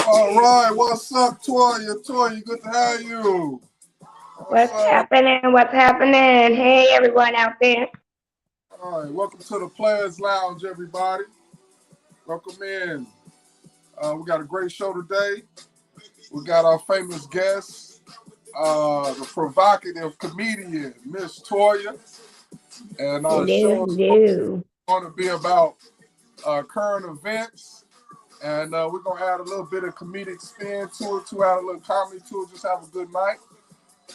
All right, what's up, Toya? Toya, good to have you. What's What's up? happening? What's happening? Hey, everyone out there. All right, welcome to the Players Lounge, everybody. Welcome in. We got a great show today. We got our famous guest, the provocative comedian, Miss Toya. And our Hello, show is hello. going to be about current events. And we're going to add a little bit of comedic spin to it, to add a little comedy to it. Just have a good night.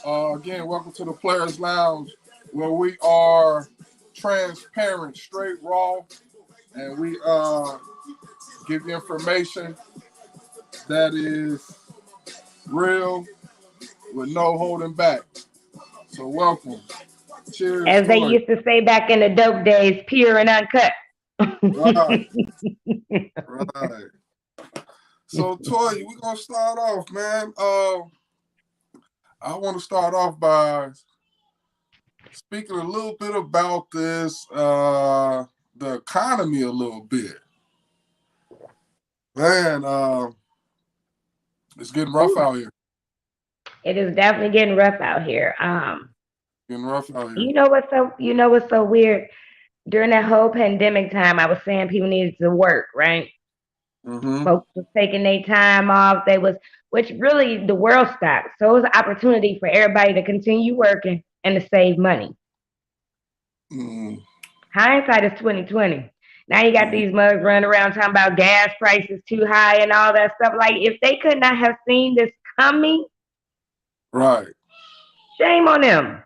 Again, welcome to the Players Lounge, where we are transparent, straight, raw, and we give you information that is real with no holding back. So welcome. Cheers, As they Toy. used to say back in the dope days, pure and uncut. Right, right. So Toy, we're gonna start off, man. I want to start off by speaking a little bit about this, the economy a little bit. Man, it's getting rough Ooh, out here. it is definitely getting rough out here. Getting rough out here. You know what's so weird? During that whole pandemic time, I was saying people needed to work, right? Mm-hmm. Folks was taking their time off. Which really the world stopped. So it was an opportunity for everybody to continue working and to save money. Mm-hmm. Hindsight is 2020. Now you got Mm-hmm. these mugs running around talking about gas prices too high and all that stuff. Like if they could not have seen this coming, Right, shame on them.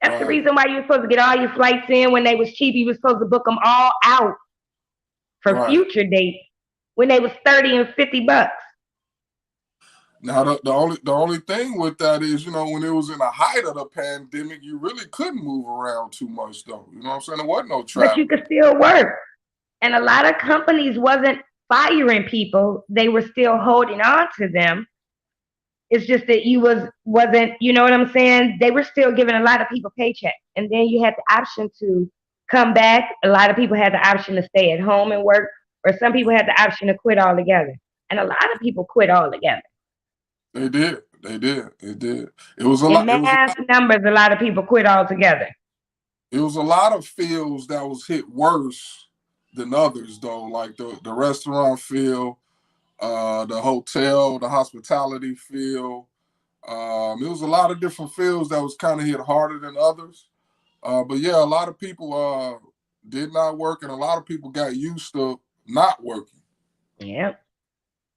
That's the right, reason why you're supposed to get all your flights in when they was cheap. You was supposed to book them all out for right. future dates when they was 30 and $50. Now the only thing with that is, when it was in the height of the pandemic, you really couldn't move around too much though. You know what I'm saying? There wasn't no But you travel. could still work. And a lot of companies wasn't firing people. They were still holding on to them. It's just that wasn't, you know what I'm saying? They were still giving a lot of people paychecks. And then you had the option to come back. A lot of people had the option to stay at home and work, or some people had the option to quit altogether. And a lot of people quit altogether. They did. They did. It did. It was a In lot. mass numbers, a lot of people quit altogether. It was a lot of fields that was hit worse than others though, like the restaurant field, the hotel, the hospitality field. It was a lot of different fields that was kind of hit harder than others. But yeah, a lot of people did not work, and a lot of people got used to not working. Yeah.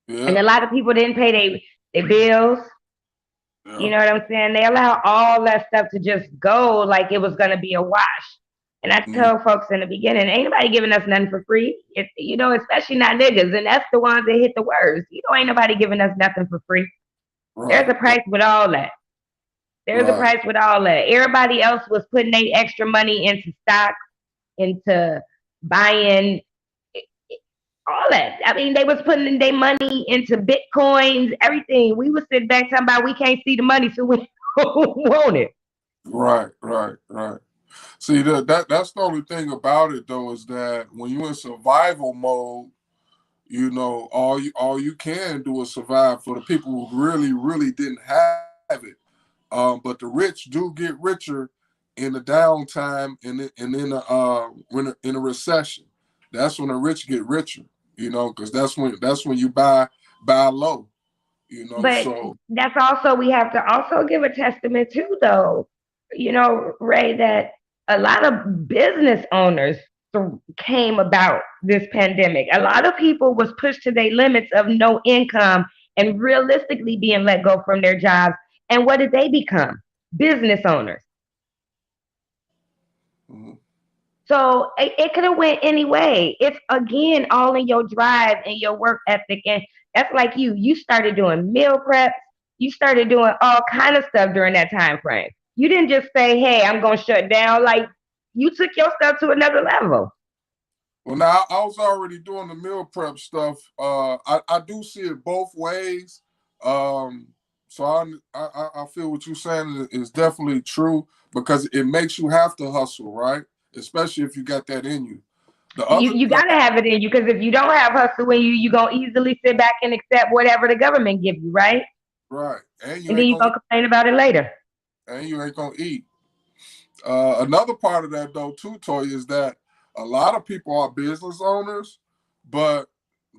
And Yeah, a lot of people didn't pay their bills. yeah. You know what I'm saying? They allow all that stuff to just go like it was gonna be a wash. And I Mm, tell folks in the beginning, ain't nobody giving us nothing for free. Especially not niggas, and that's the ones that hit the worst. Ain't nobody giving us nothing for free. There's right, a price with all that. There's a right. price with all that. Everybody else was putting their extra money into stock, into buying all that. I mean, they was putting their money into bitcoins, everything. We was sitting back talking about we can't see the money, so we don't want it. Right, right, right. See that's the only thing about it though is that when you're in survival mode, all you can do is survive for the people who really, really didn't have it. But the rich do get richer in the downtime and in a recession. That's when the rich get richer, because that's when you buy low, But so that's also we have to also give a testament to though, Ray, that a lot of business owners came about this pandemic. A lot of people was pushed to their limits of no income and realistically being let go from their jobs. And what did they become? Business owners. mhm. So it could have went any way. It's again all in your drive and your work ethic, and that's like you. You started doing meal preps. You started doing all kind of stuff during that time frame. You didn't just say, "Hey, I'm gonna shut down." Like you took your stuff to another level. Well, now I was already doing the meal prep stuff. I do see it both ways. Um, so I feel what you're saying is definitely true. because it makes you have to hustle, right? Especially if you got that in you. The You other, you gotta have it in you because if you don't have hustle in you, you gonna easily sit back and accept whatever the government give you, right? right, and you And then ain't you gonna gonna complain about it later. and you ain't gonna eat. Another part of that though too, Toy, is that a lot of people are business owners, but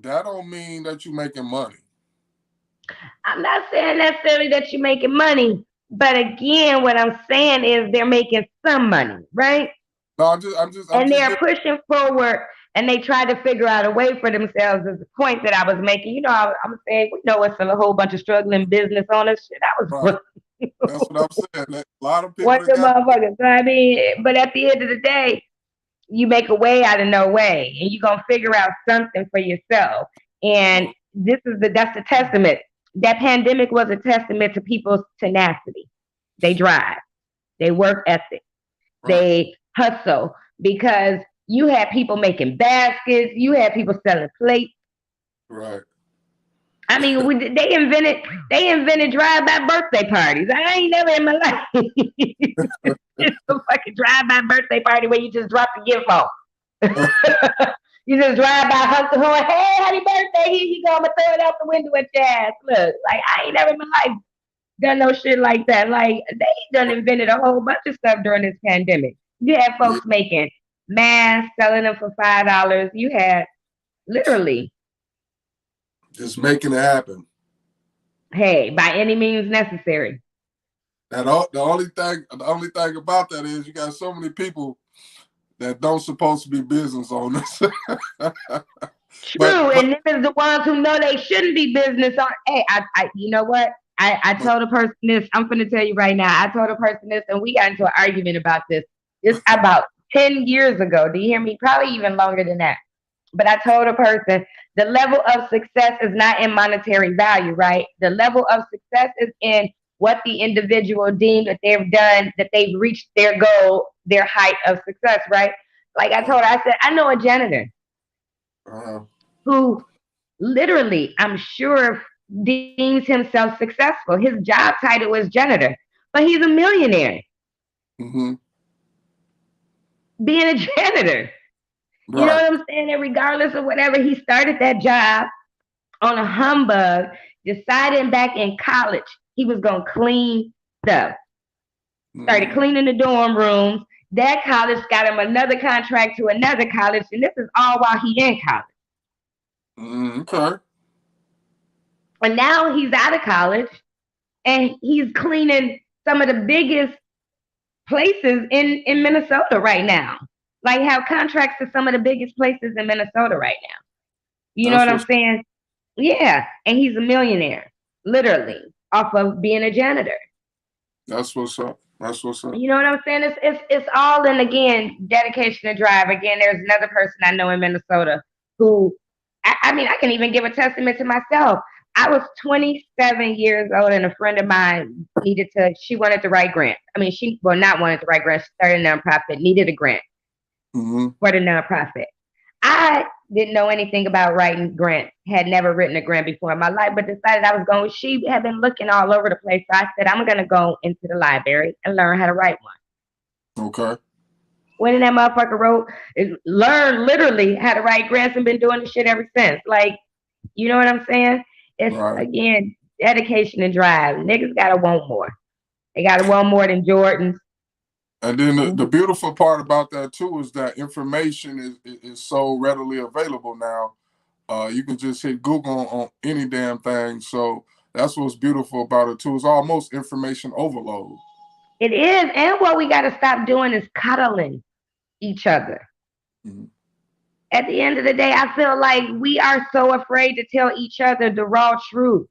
that don't mean that you're making money. I'm not saying necessarily that you're making money, but again, what I'm saying is they're making some money, right? No, I'm And just they're giving. pushing forward and they try to figure out a way for themselves is the point that I was making. I'm saying, we know it's a whole bunch of struggling business owners. Shit, I was Right. one. That's what I'm saying. That a lot of people One that of them got. motherfuckers. So, I mean, but at the end of the day, you make a way out of no way and you're going to figure out something for yourself. And that's the testament. That pandemic was a testament to people's tenacity. They drive, they work ethic, Right. they hustle because you had people making baskets, you had people selling plates. Right. I mean, they invented drive-by birthday parties. I ain't never in my life it's a fucking drive-by birthday party where you just drop the gift off. You just drive by, honk the horn, hey, happy birthday, here you go, I'm gonna throw it out the window at your ass. Look, like I ain't never in my life done no shit like that. Like they done invented a whole bunch of stuff during this pandemic. You had Yeah. folks making masks, selling them for $5. You had literally, Just making it happen. hey, by any means necessary. The only thing about that is you got so many people that don't supposed to be business owners. but True, but and them is the ones who know they shouldn't be business on. Hey, you know what? I but told a person this. I'm gonna tell you right now. I told a person this, and we got into an argument about this. It's about 10 years ago. Do you hear me? Probably even longer than that. But I told a person the level of success is not in monetary value, right? The level of success is in what the individual deemed that they've done, that they've reached their goal, their height of success, right? Like I told her, I said, I know a janitor uh, who literally, I'm sure, deems himself successful. His job title is janitor, but he's a millionaire mm-hmm, being a janitor. You know right. what I'm saying? And regardless of whatever, he started that job on a humbug, deciding back in college he was going to clean stuff. Started Mm-hmm, cleaning the dorm rooms. That college got him another contract to another college, and this is all while he in college. mm-hmm, okay. And now he's out of college, and he's cleaning some of the biggest places in Minnesota right now. Like have contracts to some of the biggest places in Minnesota right now. You know That's what I'm what's saying? Yeah, and he's a millionaire, literally, off of being a janitor. that's what's up. That's what's up. You know what I'm saying? It's all in again dedication to drive. Again, there's another person I know in Minnesota who, I mean, I can even give a testament to myself. I was 27 years old, and a friend of mine she wanted to write grant. I mean, not wanted to write grant. She started a nonprofit, needed a grant Mm-hmm. for the nonprofit. I didn't know anything about writing grants, had never written a grant before in my life, but decided I was going. She had been looking all over the place. So I said, I'm going to go into the library and learn how to write one. Okay. When in that motherfucker wrote, learned literally how to write grants and been doing the shit ever since. Like, you know what I'm saying? It's, Right. again, dedication and drive. Niggas got to want more. They got to want more than Jordans. And then the beautiful part about that too is that information is so readily available now. You can just hit Google on any damn thing. So that's what's beautiful about it too. It's almost information overload. It is. And what we got to stop doing is coddling each other. Mm-hmm. At the end of the day, I feel like we are so afraid to tell each other the raw truth.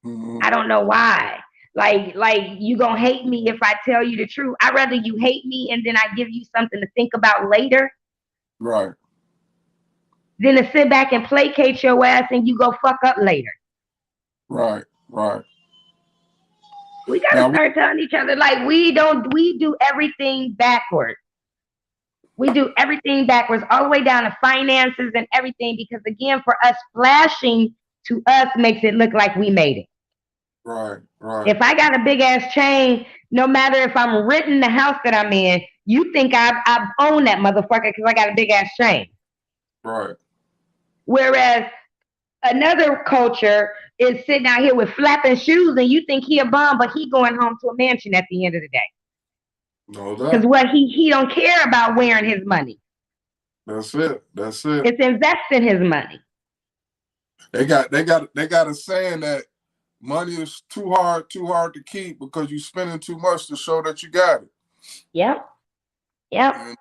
Mm-hmm. I don't know why. Like you gonna hate me if I tell you the truth. I'd rather you hate me and then I give you something to think about later Right. than to sit back and placate your ass and you go fuck up later. Right. Right. We gotta Now, start telling each other like we do everything backwards. We do everything backwards, all the way down to finances and everything, because again, for us, flashing to us makes it look like we made it. Right, right, If I got a big ass chain, no matter if I'm renting the house that I'm in, you think I've owned that motherfucker because I got a big ass chain. right. Whereas another culture is sitting out here with flapping shoes and you think he a bum, but he going home to a mansion at the end of the day. No Because doubt. what he don't care about wearing his money. That's it. That's it. It's investing his money. They got a saying that money is too hard to keep because you're spending too much to show that you got it. Yep. Yep. And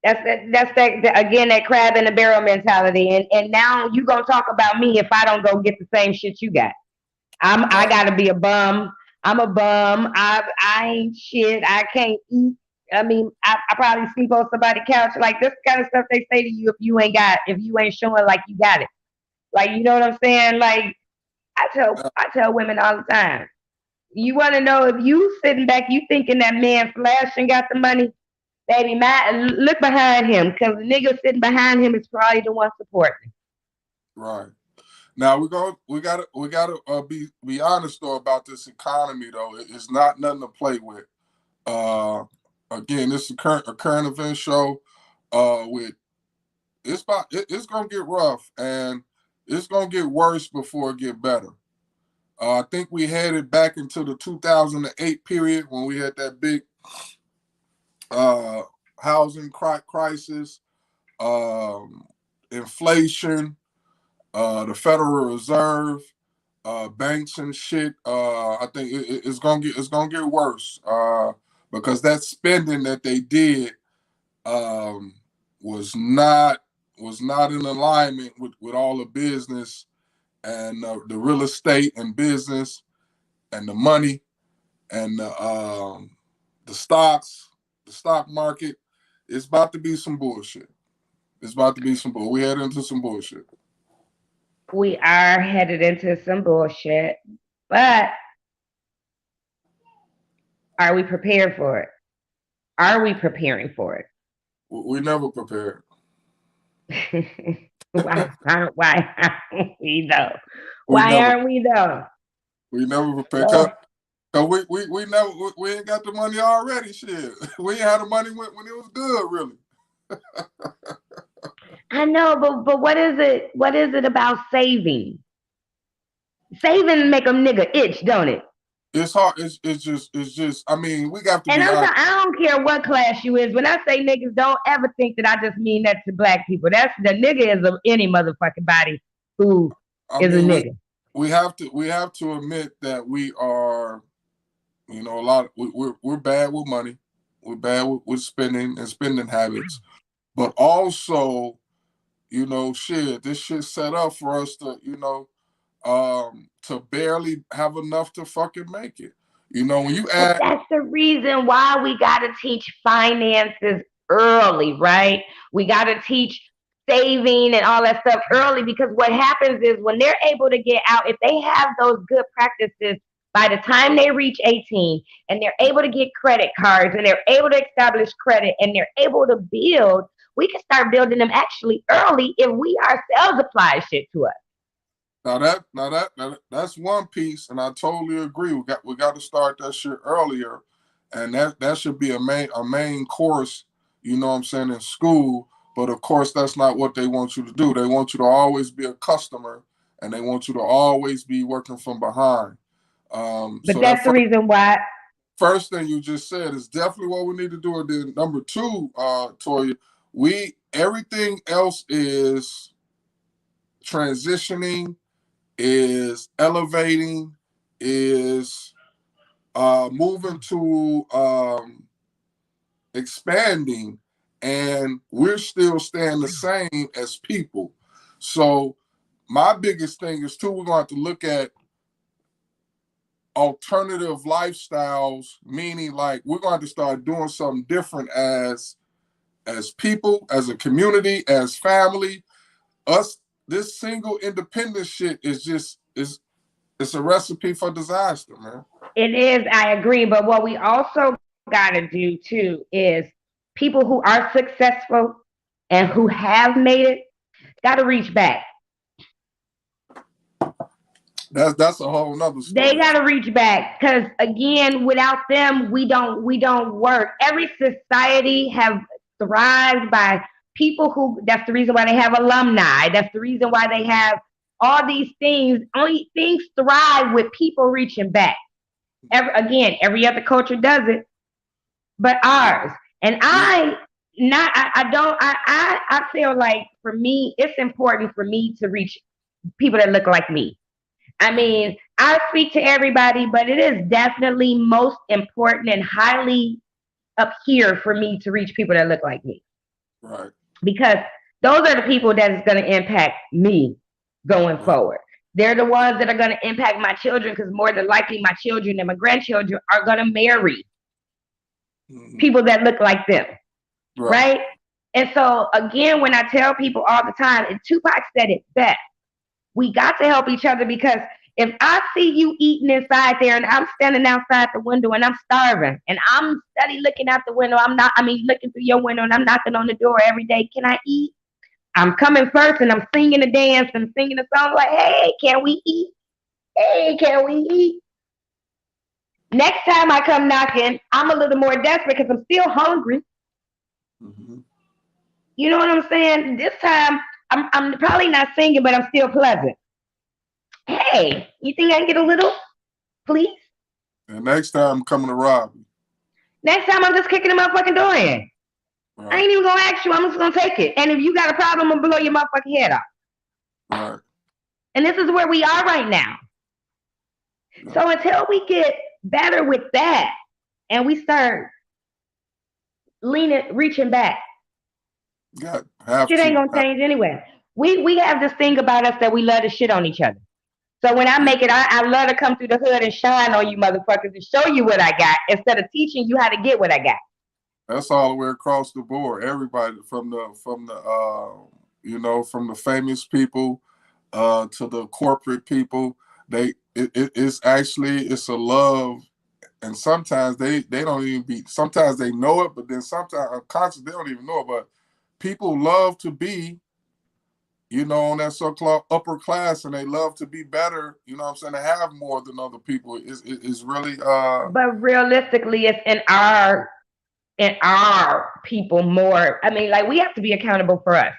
That's again that crab in the barrel mentality. And now you gonna talk about me if I don't go get the same shit you got. I right, gotta be a bum. I'm a bum. I ain't shit. I can't eat. I mean, I probably sleep on somebody's couch. Like this kind of stuff they say to you if you ain't showing like you got it. Like you know what I'm saying? Like I tell women all the time. You want to know if you sitting back, you thinking that man flashing got the money, baby? Look behind him, cause the nigga sitting behind him is probably the one supporting. right. Now we gotta be honest though about this economy though. It's not nothing to play with. Uh, Again, this is a current event show. With it's gonna get rough and it's gonna get worse before it get better. I think we headed back into the 2008 period when we had that big uh, housing crisis, um, inflation, the Federal Reserve, banks and shit. I think it's gonna get worse because that spending that they did um, was not was not in alignment with all the business and the real estate and business and the money and the stocks, the stock market. It's about to be some bullshit. It's about to be some bull. We head into some bullshit. We are headed into some bullshit, but are we prepared for it? Are we preparing for We never prepared. it? Why aren't we though? We Why never aren't we though? we never prepared. Lord, Cause we never we ain't got the money already. Shit, we ain't had the money when it was good. Really, I know, but what is it? What is it about saving? Saving make a nigga itch, don't it? it's hard. It's just. I mean, we got to And be honest. I don't care what class you is. When I say niggas, don't ever think that I just mean that to black people. That's the nigga is of any motherfucking body who I is a mean, nigga. we have to admit that we are. A lot. We're bad with money. We're bad with spending and spending habits. But also, shit, this shit set up for us to barely have enough to fucking make it. When you But add, that's the reason why we got to teach finances early, right? We got to teach saving and all that stuff early because what happens is when they're able to get out, if they have those good practices by the time they reach 18 and they're able to get credit cards and they're able to establish credit and they're able to build, we can start building them actually early if we ourselves apply shit to us. now that's one piece, and I totally agree. We got to start that shit earlier, and that should be a main course. You know what I'm saying, in school. But of course, that's not what they want you to do. They want you to always be a customer, and they want you to always be working from behind. But So that that's the reason why. first thing you just said is definitely what we need to do. And then number two, Toya, we everything else is transitioning, is elevating, is moving to expanding, and we're still staying the same as people. So my biggest thing is too, we're going to have to look at alternative lifestyles, meaning like we're going to start doing something different as people, as a community, as family. Us, this single independent shit is it's a recipe for disaster, man. It is, I agree. But what we also got to do too is people who are successful and who have made it got to reach back. That's a whole nother They story. gotta reach back because again, without them, we don't work. Every society have thrived by people who. That's the reason why they have alumni. That's the reason why they have all these things. Only things thrive with people reaching back. Every other culture does it, but ours. And Yeah. I don't. I feel like for me, it's important for me to reach people that look like me. I Mhm. mean, I speak to everybody, but it is definitely most important and highly up here for me to reach people that look like me Right. because those are the people that is going to impact me going Right. forward. They're the ones that are going to impact my children because more than likely my children and my grandchildren are going to marry Hmm. people that look like them, Right. right? And so, again, when I tell people all the time, and Tupac said it best, we got to help each other because if I see you eating inside there and I'm standing outside the window and I'm starving and I'm steady looking out the window, looking through your window and I'm knocking on the door every day, can I eat? I'm coming first and I'm singing a dance and singing a song like, hey, can we eat? Hey, can we eat? Next time I come knocking, I'm a little more desperate because I'm still hungry. Hmm. You know what I'm saying? This time, I'm probably not singing, but I'm still pleasant. Hey, you think I can get a little, please? And next time, I'm coming to rob you. Next time, I'm just kicking the motherfucking door in. I Right. ain't even gonna ask you. I'm just gonna take it. And if you got a problem, I'm gonna blow your motherfucking head off. Right. And this is where we are right now. Yeah. So until we get better with that, and we start reaching back, Got have shit ain't to. gonna change anyway. We have this thing about us that we love to shit on each other. So when I Yeah. make it, I love to come through the hood and shine on you motherfuckers and show you what I got instead of teaching you how to get what I got. That's all the way across the board. Everybody from the famous people to the corporate people. It's actually it's a love, and sometimes they don't even be. Sometimes they know it, but then sometimes unconsciously they don't even know it. But people love to be, on that so-called upper class, and they love to be better. You know what I'm saying? To have more than other people is really But realistically, it's in our people more. I mean, like we have to be accountable for us.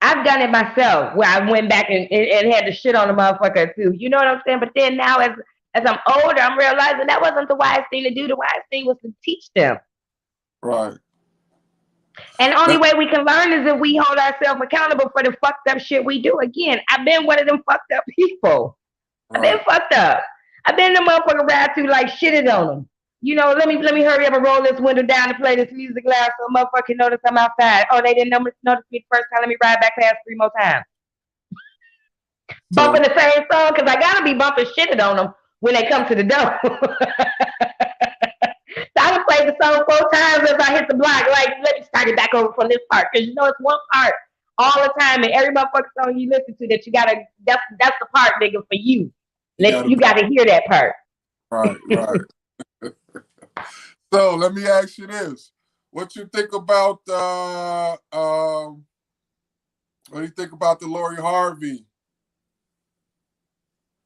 I've done it myself where I went back and had to shit on a motherfucker too. You know what I'm saying? But then now as I'm older, I'm realizing that wasn't the wise thing to do. The wise thing was to teach them. right. And the only That, way we can learn is if we hold ourselves accountable for the fucked up shit we do. Again, I've been one of them fucked up people. I've been right. fucked up. I've been the motherfucker ride through like shitted on them. Let me hurry up and roll this window down and play this music loud so motherfucker notice I'm outside. Oh, they didn't notice me the first time. Let me ride back past 3 more times. Bumping So the same song because I gotta be bumping shitted on them when they come to the door. So I done played the song 4 times as I hit the block. Like, let me start it back over from this part because it's one part all the time, and every motherfucking song you listen to that you gotta that's the part, nigga, for you. you got to You be gotta hear that part. right, right. So let me ask you this: What you think about what do you think about the Lori Harvey?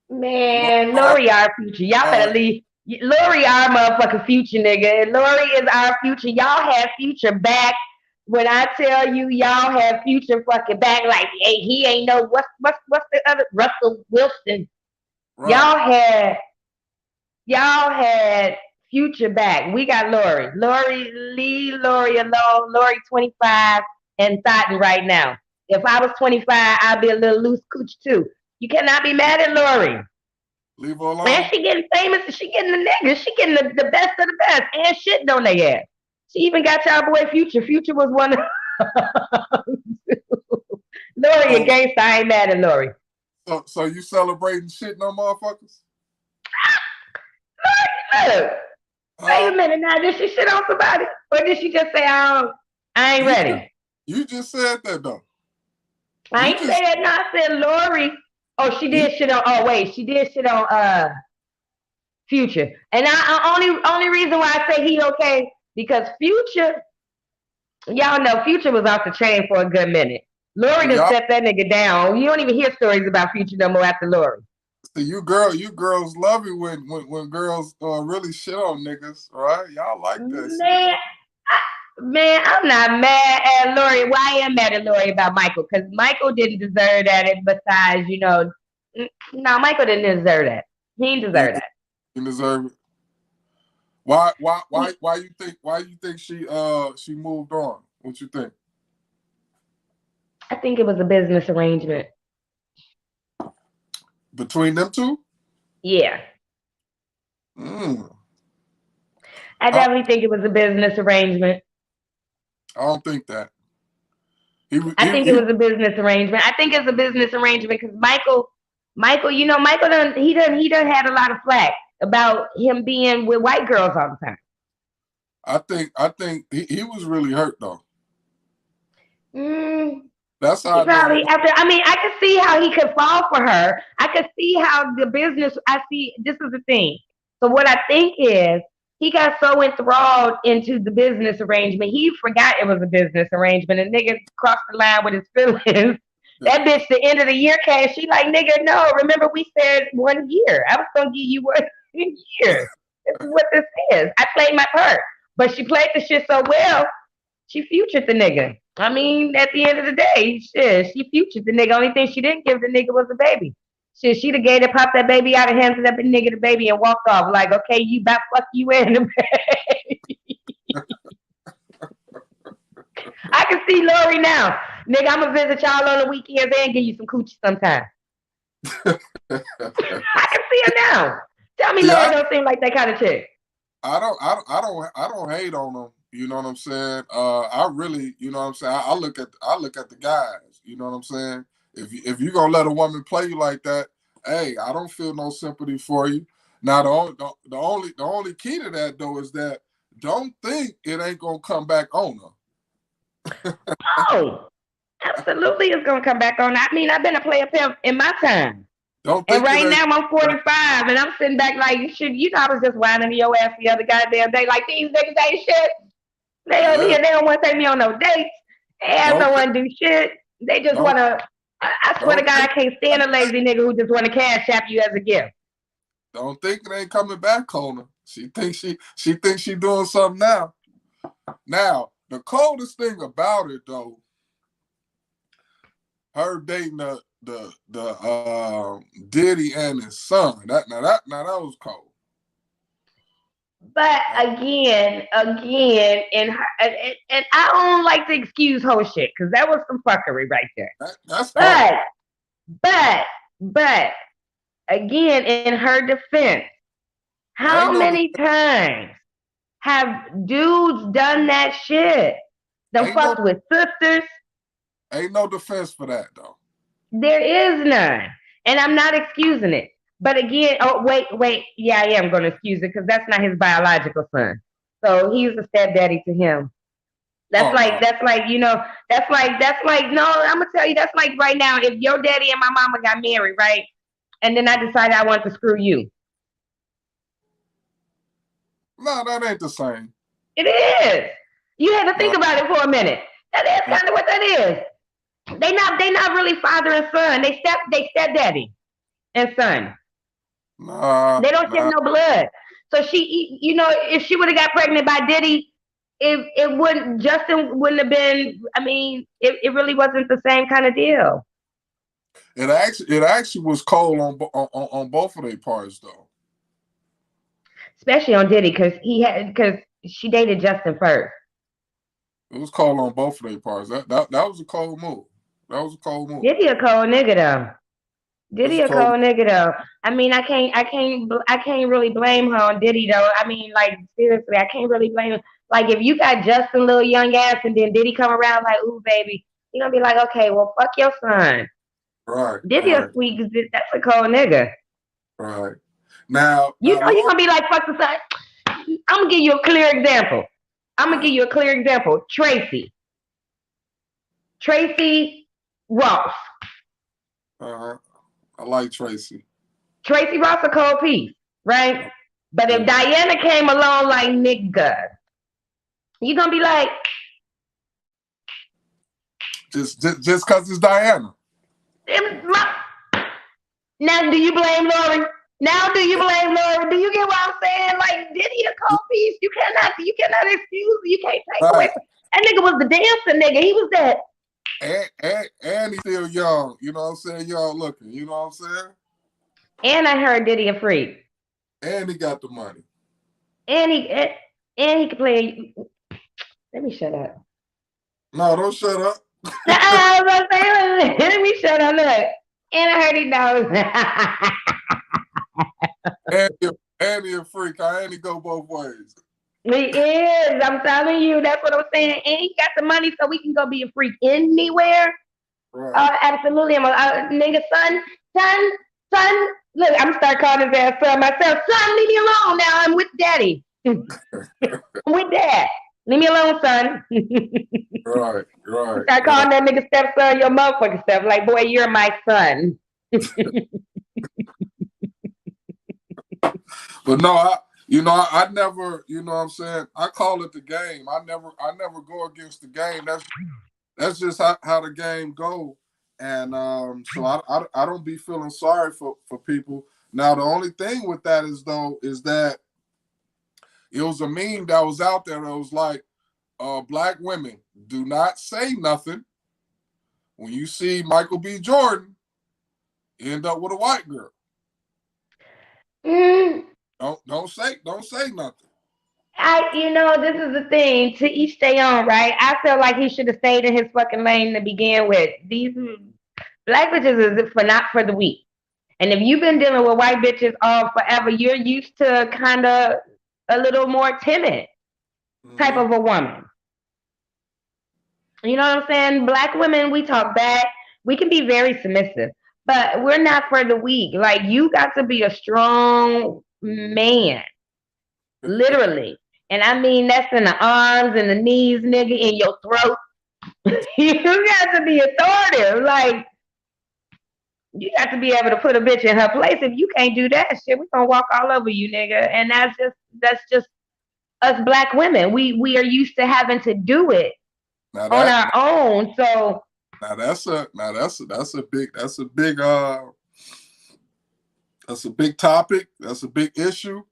Lori Man, Harvey, Lori our future. Y'all uh, better leave. Lori our motherfucking future, nigga. Lori is our future. Y'all have future back. When I tell you y'all have future fucking back, like hey, he ain't know what's the other Russell Wilson. right? Y'all had y'all had future back. We got Lori. Lori, leave Lori alone. Lori 25 and thotting right now. If I was 25, I'd be a little loose cooch too. You cannot be mad at Lori. Leave her Man, alone. she getting famous. She getting the niggas. She getting the best of the best. And shit on they ass. She even got y'all boy Future. Future was one of Lori So, against. I ain't mad at Lori. so you celebrating shit, no motherfuckers? Look, wait Huh? a minute now. Did she shit on somebody? Or did she just say, I ain't You just ready? you just said that though. I You ain't say just that. No, I said Lori. Oh, she you did shit on. Oh, wait. She did shit on Future. And only reason why I say he okay, because Future, y'all know Future was off the chain for a good minute. Lori done y'all set that nigga down. You don't even hear stories about Future no more after Lori. See, you girls love it when girls really shit on niggas, right? Y'all like that shit. Man, man, I'm not mad at Lori. Why I am mad at Lori about Michael? Because Michael didn't deserve that. And besides, no, Michael didn't deserve that. He didn't deserve that. You deserve it. Why you think she moved on? What you think? I think it was a business arrangement. Between them two? Yeah. Mm. I definitely think it was a business arrangement. I don't think that. I think it was a business arrangement. I think it's a business arrangement because Michael, Michael he done had a lot of flack about him being with white girls all the time. I think he was really hurt though. Mm, That's he how probably I could see how he could fall for her. I could see how the business. This is the thing. So what I think is he got so enthralled into the business arrangement, he forgot it was a business arrangement. And nigga crossed the line with his feelings. That bitch, the end of the year came. She like, nigga, no. Remember we said 1 year. I was gonna give you 1 year. This is what this is. I played my part, but she played the shit so well. She futured the nigga. I mean, at the end of the day, shit, she futured the nigga. Only thing she didn't give the nigga was a baby. Shit, she the gay that popped that baby out and handed that nigga the baby and walked off. Like, okay, you about fuck you in the baby. I can see Lori now. Nigga, I'm gonna visit y'all on the weekends and give you some coochie sometime. I can see her now. Tell me Lori don't seem like that kind of chick. I don't hate on them. You know what I'm saying? I really, you know what I'm saying? I look at the guys. You know what I'm saying? If you gonna let a woman play you like that, hey, I don't feel no sympathy for you. Now the only key to that though is that don't think it ain't gonna come back on her. Oh, absolutely, it's gonna come back on. I mean, I've been a player pimp in my time. Don't and think right now I'm 45 and I'm sitting back like, shit, I was just whining to your ass the other goddamn day. Like, these niggas ain't shit. They over here, they don't want to take me on no dates. They ass don't want to do shit. They just want to, I swear to God, I can't stand a lazy nigga who just want to cash app you as a gift. Don't think it ain't coming back on her. She thinks she doing something now. Now, the coldest thing about it though, her dating the Diddy and his son. That was cold. But again, and I don't like to excuse whole shit because that was some fuckery right there. That's cold. But again, in her defense, how many times have dudes done that shit? Them fucked with sisters. Ain't no defense for that though. There is none, and I'm not excusing it. But again, oh wait, yeah, I am going to excuse it because that's not his biological son. So he's a stepdaddy to him. That's like no, I'm gonna tell you, that's like right now, if your daddy and my mama got married, right? And then I decided I want to screw you. No, that ain't the same. It is. You had to think about it for a minute. That is kind of what that is. They not really father and son. They stepdaddy and son. They don't share no blood. So she, if she would have got pregnant by Diddy, Justin wouldn't have been. I mean, it really wasn't the same kind of deal. It actually was cold on both of their parts though. Especially on Diddy because she dated Justin first. It was cold on both of their parts. That was a cold move. That was a cold move. Diddy a cold nigga though. Diddy a cold nigga though. I mean, I can't really blame her on Diddy though. I mean, like seriously, I can't really blame her. Like if you got Justin little young ass and then Diddy come around like, ooh baby, you're gonna be like, okay, well fuck your son. Right. Diddy a sweet, that's a cold nigga. Right. Now you're gonna be like, fuck the son. I'm gonna give you a clear example. Tracy Ross. I like Tracy. Tracy Ross a cold piece, right? But if Diana came along like nigga, you gonna be like, just because it's Diana. Now, do you blame Lori? Now, do you blame Lori? Do you get what I'm saying? Like, Diddy a cold piece. You cannot excuse. You can't take away. Right. That nigga was the dancing nigga. He was that. And he's still young. You know what I'm saying? Young looking. You know what I'm saying? And I heard Diddy a freak. And he got the money. And he could play. Let me shut up. No, don't shut up. I was about to say, let me shut up. Look. And I heard he knows. And he a freak. And he go both ways. He is. I'm telling you. That's what I'm saying. And he got the money so we can go be a freak anywhere. Right. Absolutely. I'm a nigga, son. Look, I'm gonna start calling his ass son myself. Son, leave me alone now. I'm with daddy. I'm with dad. Leave me alone, son. Right. Start calling that nigga stepson your motherfucking stuff. Like, boy, you're my son. But no, I never, you know what I'm saying? I call it the game. I never go against the game. That's just how the game go. And so I don't be feeling sorry for people. Now the only thing with that is that it was a meme that was out there that was like, black women, do not say nothing when you see Michael B. Jordan end up with a white girl. Mm. Don't say nothing. This is the thing. To each stay on, right? I feel like he should have stayed in his fucking lane to begin with. These black bitches is not for the weak. And if you've been dealing with white bitches all forever, you're used to kind of a little more timid type of a woman. You know what I'm saying? Black women, we talk back. We can be very submissive, but we're not for the weak. Like, you got to be a strong man, literally. And I mean, that's in the arms and the knees, nigga, in your throat. You got to be authoritative. Like, you got to be able to put a bitch in her place. If you can't do that shit, we gonna walk all over you, nigga. And that's just us black women. We are used to having to do it on our own. So that's a big topic. That's a big issue.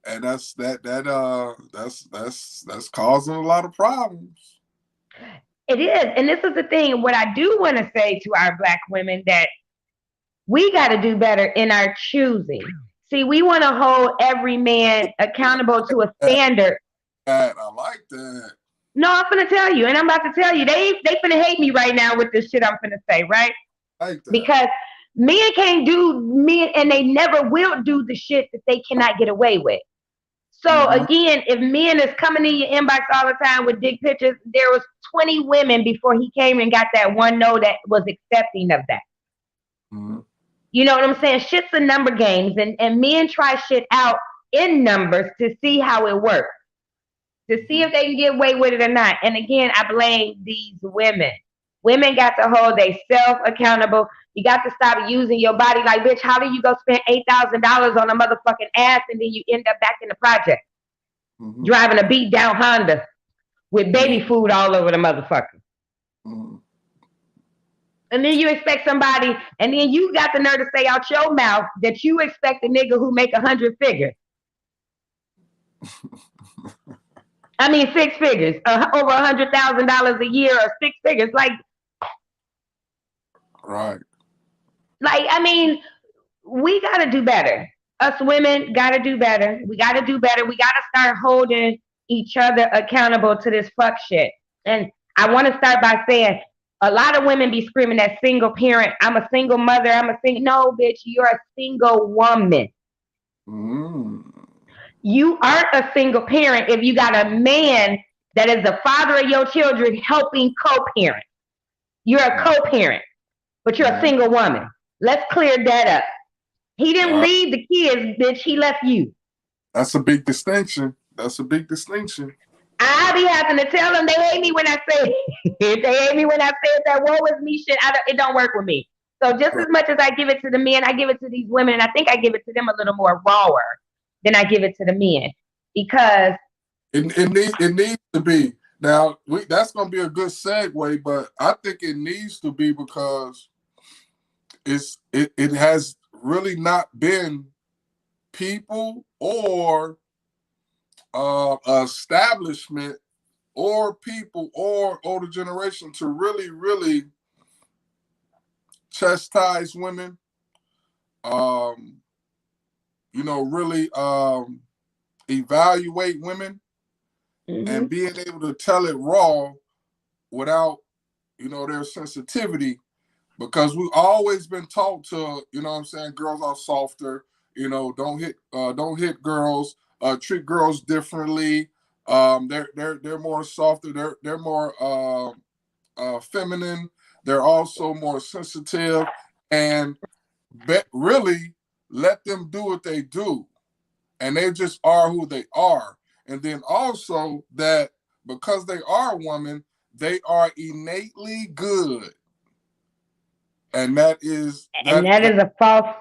And that's causing a lot of problems. It is. And this is the thing. What I do want to say to our black women, that we got to do better in our choosing. See, we want to hold every man accountable to a standard. I like that. No, I'm finna tell you, and I'm about to tell you, they finna hate me right now with this shit I'm finna say, right? Like that. Because men can't do men, and they never will do the shit that they cannot get away with. So again, if men is coming in your inbox all the time with dick pictures, there was 20 women before he came and got that one no that was accepting of that. You know what I'm saying? Shit's a number games, and men try shit out in numbers to see how it works, to see if they can get away with it or not. And again, I blame these women. Women got to hold themselves accountable. You got to stop using your body like, bitch, how do you go spend $8,000 on a motherfucking ass and then you end up back in the project driving a beat down Honda with baby food all over the motherfucker? And then you expect somebody, and then you got the nerve to say out your mouth that you expect a nigga who make 100 figures. I mean, 6 figures, over $100,000 a year, or 6 figures. Like, right. Like, I mean, we got to do better. Us women got to do better. We got to do better. We got to start holding each other accountable to this fuck shit. And I want to start by saying, a lot of women be screaming that single parent. I'm a single mother. I'm a single. No, bitch, you're a single woman. You aren't a single parent if you got a man that is the father of your children helping co-parent. You're a co-parent, but you're a single woman. Let's clear that up. He didn't leave the kids, bitch. He left you. That's a big distinction. I be having to tell them they hate me when I say it. They hate me when I say it, that woe is me shit. It don't work with me. So just as much as I give it to the men, I give it to these women, and I think I give it to them a little more rawer than I give it to the men, because it needs to be. Now that's going to be a good segue, but I think it needs to be because it has really not been people or establishment or people or older generation to really, really chastise women, um, really evaluate women Mm-hmm. and being able to tell it raw without, their sensitivity, because we've always been taught to, girls are softer, don't hit girls, treat girls differently. They're more softer, they're more feminine, they're also more sensitive, and really let them do what they do, and they just are who they are. And then also that because they are women, they are innately good, and that is And that that that is a false.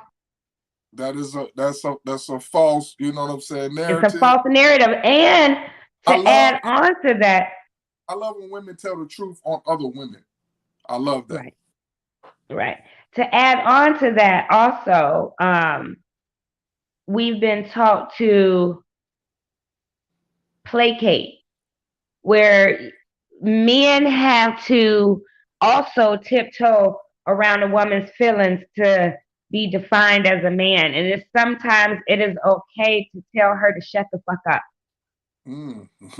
that is a that's a false, what I'm saying, It's a narrative. false narrative. And I to love add on to that, I love when women tell the truth on other women. I love that. right, right. To add on to that, also, we've been taught to placate, where men have to also tiptoe around a woman's feelings to be defined as a man. And sometimes it is okay to tell her to shut the fuck up. Mm. You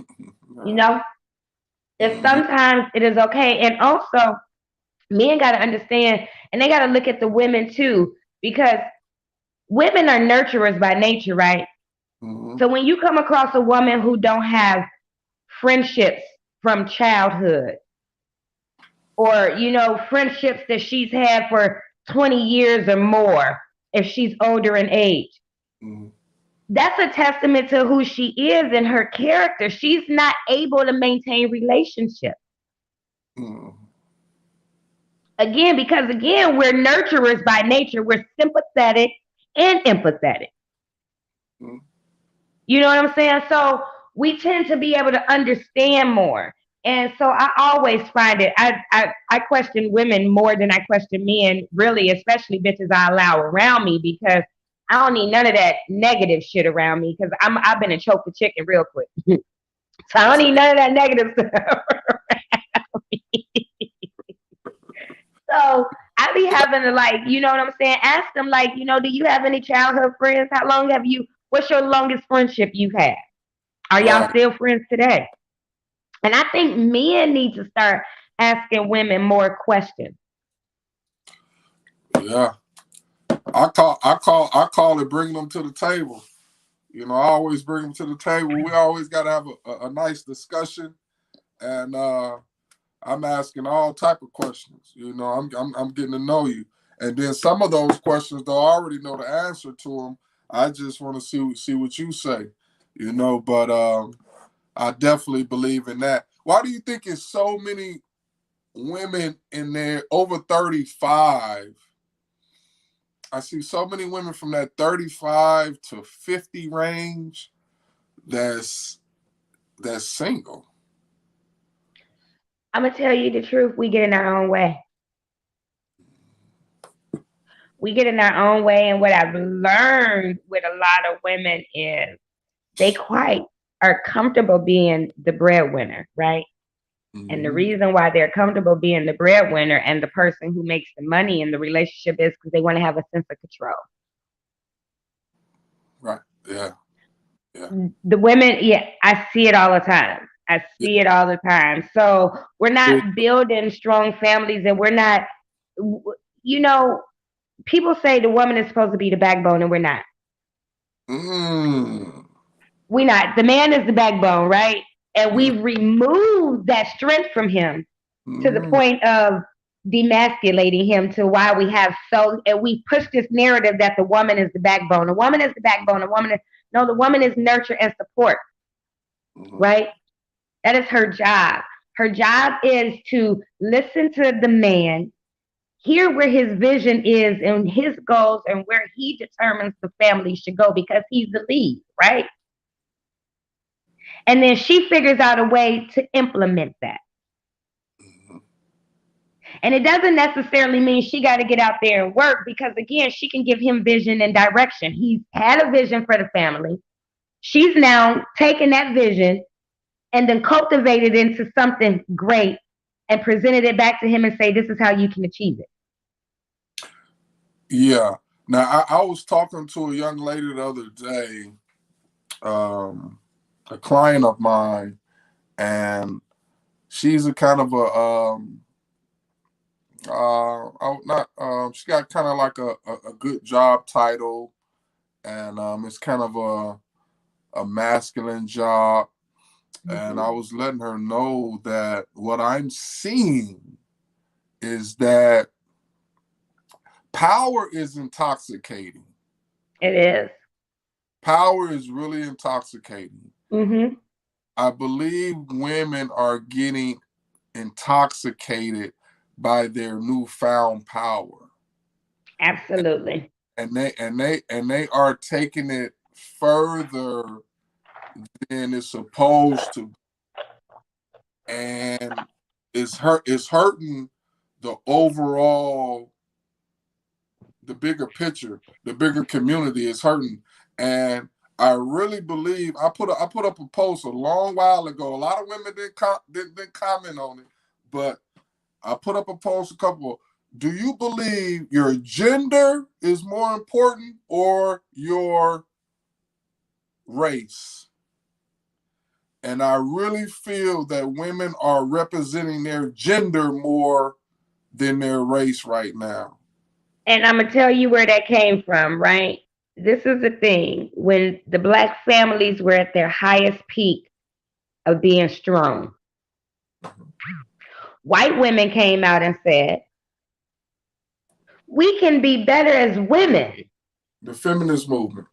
Right. know, if Mm-hmm. sometimes it is okay. And also, men got to understand, and they got to look at the women too, because women are nurturers by nature, right? Mm-hmm. So when you come across a woman who don't have friendships from childhood, or friendships that she's had for 20 years or more, if she's older in age, Mm-hmm. that's a testament to who she is and her character. She's not able to maintain relationships. Mm-hmm. Again, because again, we're nurturers by nature. We're sympathetic and empathetic. You know what I'm saying? So we tend to be able to understand more. And so I always find it, I question women more than I question men, really, especially bitches I allow around me, because I don't need none of that negative shit around me, because I've been a choke the chicken real quick. So I don't need none of that negative stuff. So I be having to, like, you know what I'm saying? Ask them, like, do you have any childhood friends? How long have you, what's your longest friendship you've had? Are y'all Right. still friends today? And I think men need to start asking women more questions. Yeah. I call it bringing them to the table. I always bring them to the table. We always got to have a nice discussion, and I'm asking all type of questions. I'm getting to know you, and then some of those questions, though I already know the answer to them, I just want to see what you say. But I definitely believe in that. Why do you think it's so many women in there over 35? I see so many women from that 35 to 50 range that's single. I'm gonna tell you the truth. We get in our own way. We get in our own way, and what I've learned with a lot of women is they quite are comfortable being the breadwinner, right? And the Mm-hmm. reason why they're comfortable being the breadwinner and the person who makes the money in the relationship is because they want to have a sense of control. Right. Yeah. Yeah. The women, yeah, I see it all the time. I Yeah. see it all the time. So we're Yeah. not building strong families, and we're not, you know, people say the woman is supposed to be the backbone, and we're not. Mm. We're not. The man is the backbone, right? And Mm. we've removed that strength from him to the Mm. point of demasculating him, to why we have so, and we push this narrative that the woman is the backbone. The woman is the backbone. The woman is, no, the woman is nurture and support, Mm. right? That is her job. Her job is to listen to the man, hear where his vision is and his goals and where he determines the family should go, because he's the lead, right? And then she figures out a way to implement that. Mm. And it doesn't necessarily mean she got to get out there and work because, again, she can give him vision and direction. He's had a vision for the family. She's now taken that vision and then cultivated into something great and presented it back to him and say, this is how you can achieve it. Yeah. Now, I was talking to a young lady the other day, a client of mine, and she's a kind of not she got kind of like a good job title, and it's kind of a masculine job. And I was letting her know that what I'm seeing is that power is intoxicating. It is. Power is really intoxicating. Mm-hmm. I believe women are getting intoxicated by their newfound power. Absolutely. And they are taking it further than it's supposed to, and it's hurting the overall, the bigger picture, the bigger community is hurting. And I really believe I put up a post a long while ago. A lot of women didn't comment on it, but I put up a post a couple. Do you believe your gender is more important or your race? And I really feel that women are representing their gender more than their race right now. And I'm going to tell you where that came from, right? This is the thing. When the black families were at their highest peak of being strong, white women came out and said, we can be better as women. The feminist movement.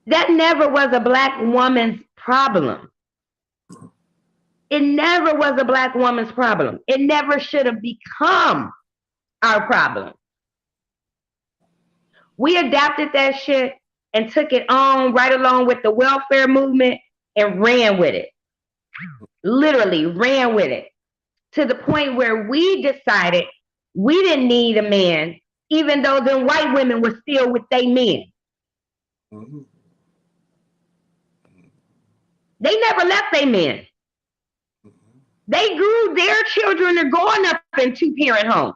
That never was a black woman's problem. It never was a black woman's problem. It never should have become our problem. We adapted that shit and took it on right along with the welfare movement and ran with it. Literally ran with it to the point where we decided we didn't need a man, even though then white women were still with their men. Mm-hmm. They never left their men. They grew their children are going up in 2-parent homes.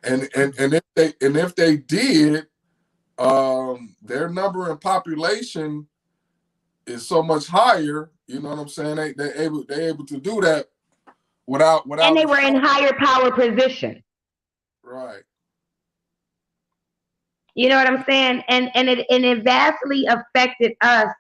And if they did, their number in population is so much higher. You know what I'm saying? They able to do that without. And they were in higher power position. Right. You know what I'm saying? And it vastly affected us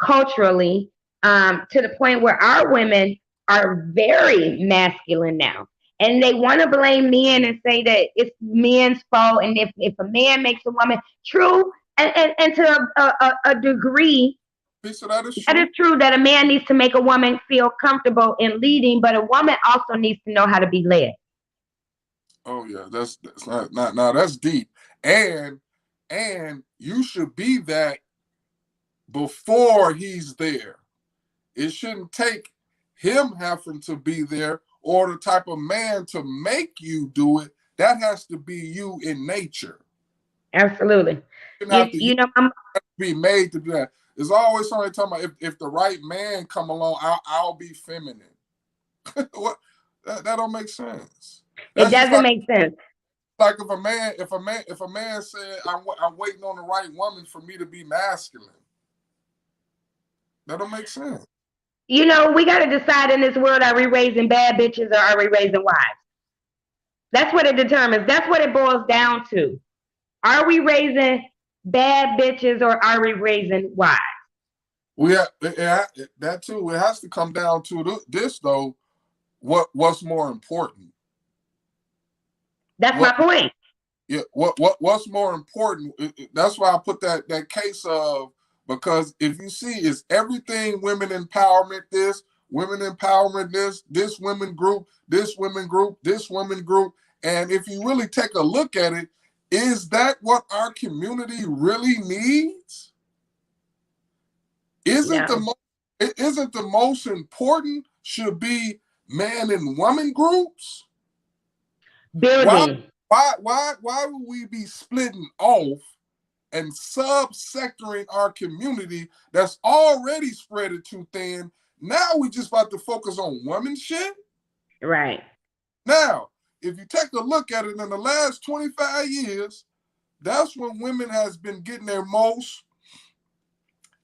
culturally, to the point where our women are very masculine now. And they want to blame men and say that it's men's fault. And if a man makes a woman, true, and to a degree, so that is true that a man needs to make a woman feel comfortable in leading, but a woman also needs to know how to be led. Oh yeah, that's not now that's deep. And you should be that before he's there. It shouldn't take him having to be there or the type of man to make you do it. That has to be you in nature. Absolutely. You know, I'm be made to do that. There's always somebody talking about if the right man come along, I'll be feminine. What? That don't make sense. It doesn't make sense. Like if a man said I'm waiting on the right woman for me to be masculine, that don't make sense. You know, we got to decide in this world: are we raising bad bitches or are we raising wives? That's what it determines. That's what it boils down to. Are we raising bad bitches or are we raising wives? We have that too. It has to come down to this though. What's more important? That's my point. Yeah. What's more important? That's why I put that case of, because if you see, it's everything women empowerment, this women empowerment, this women group, this women group, this women group. And if you really take a look at it, is that what our community really needs? Isn't the most important should be man and woman groups, Building. why would we be splitting off and subsectoring our community that's already spread it too thin? Now we just about to focus on women shit? Right. Now, if you take a look at it in the last 25 years, that's when women has been getting their most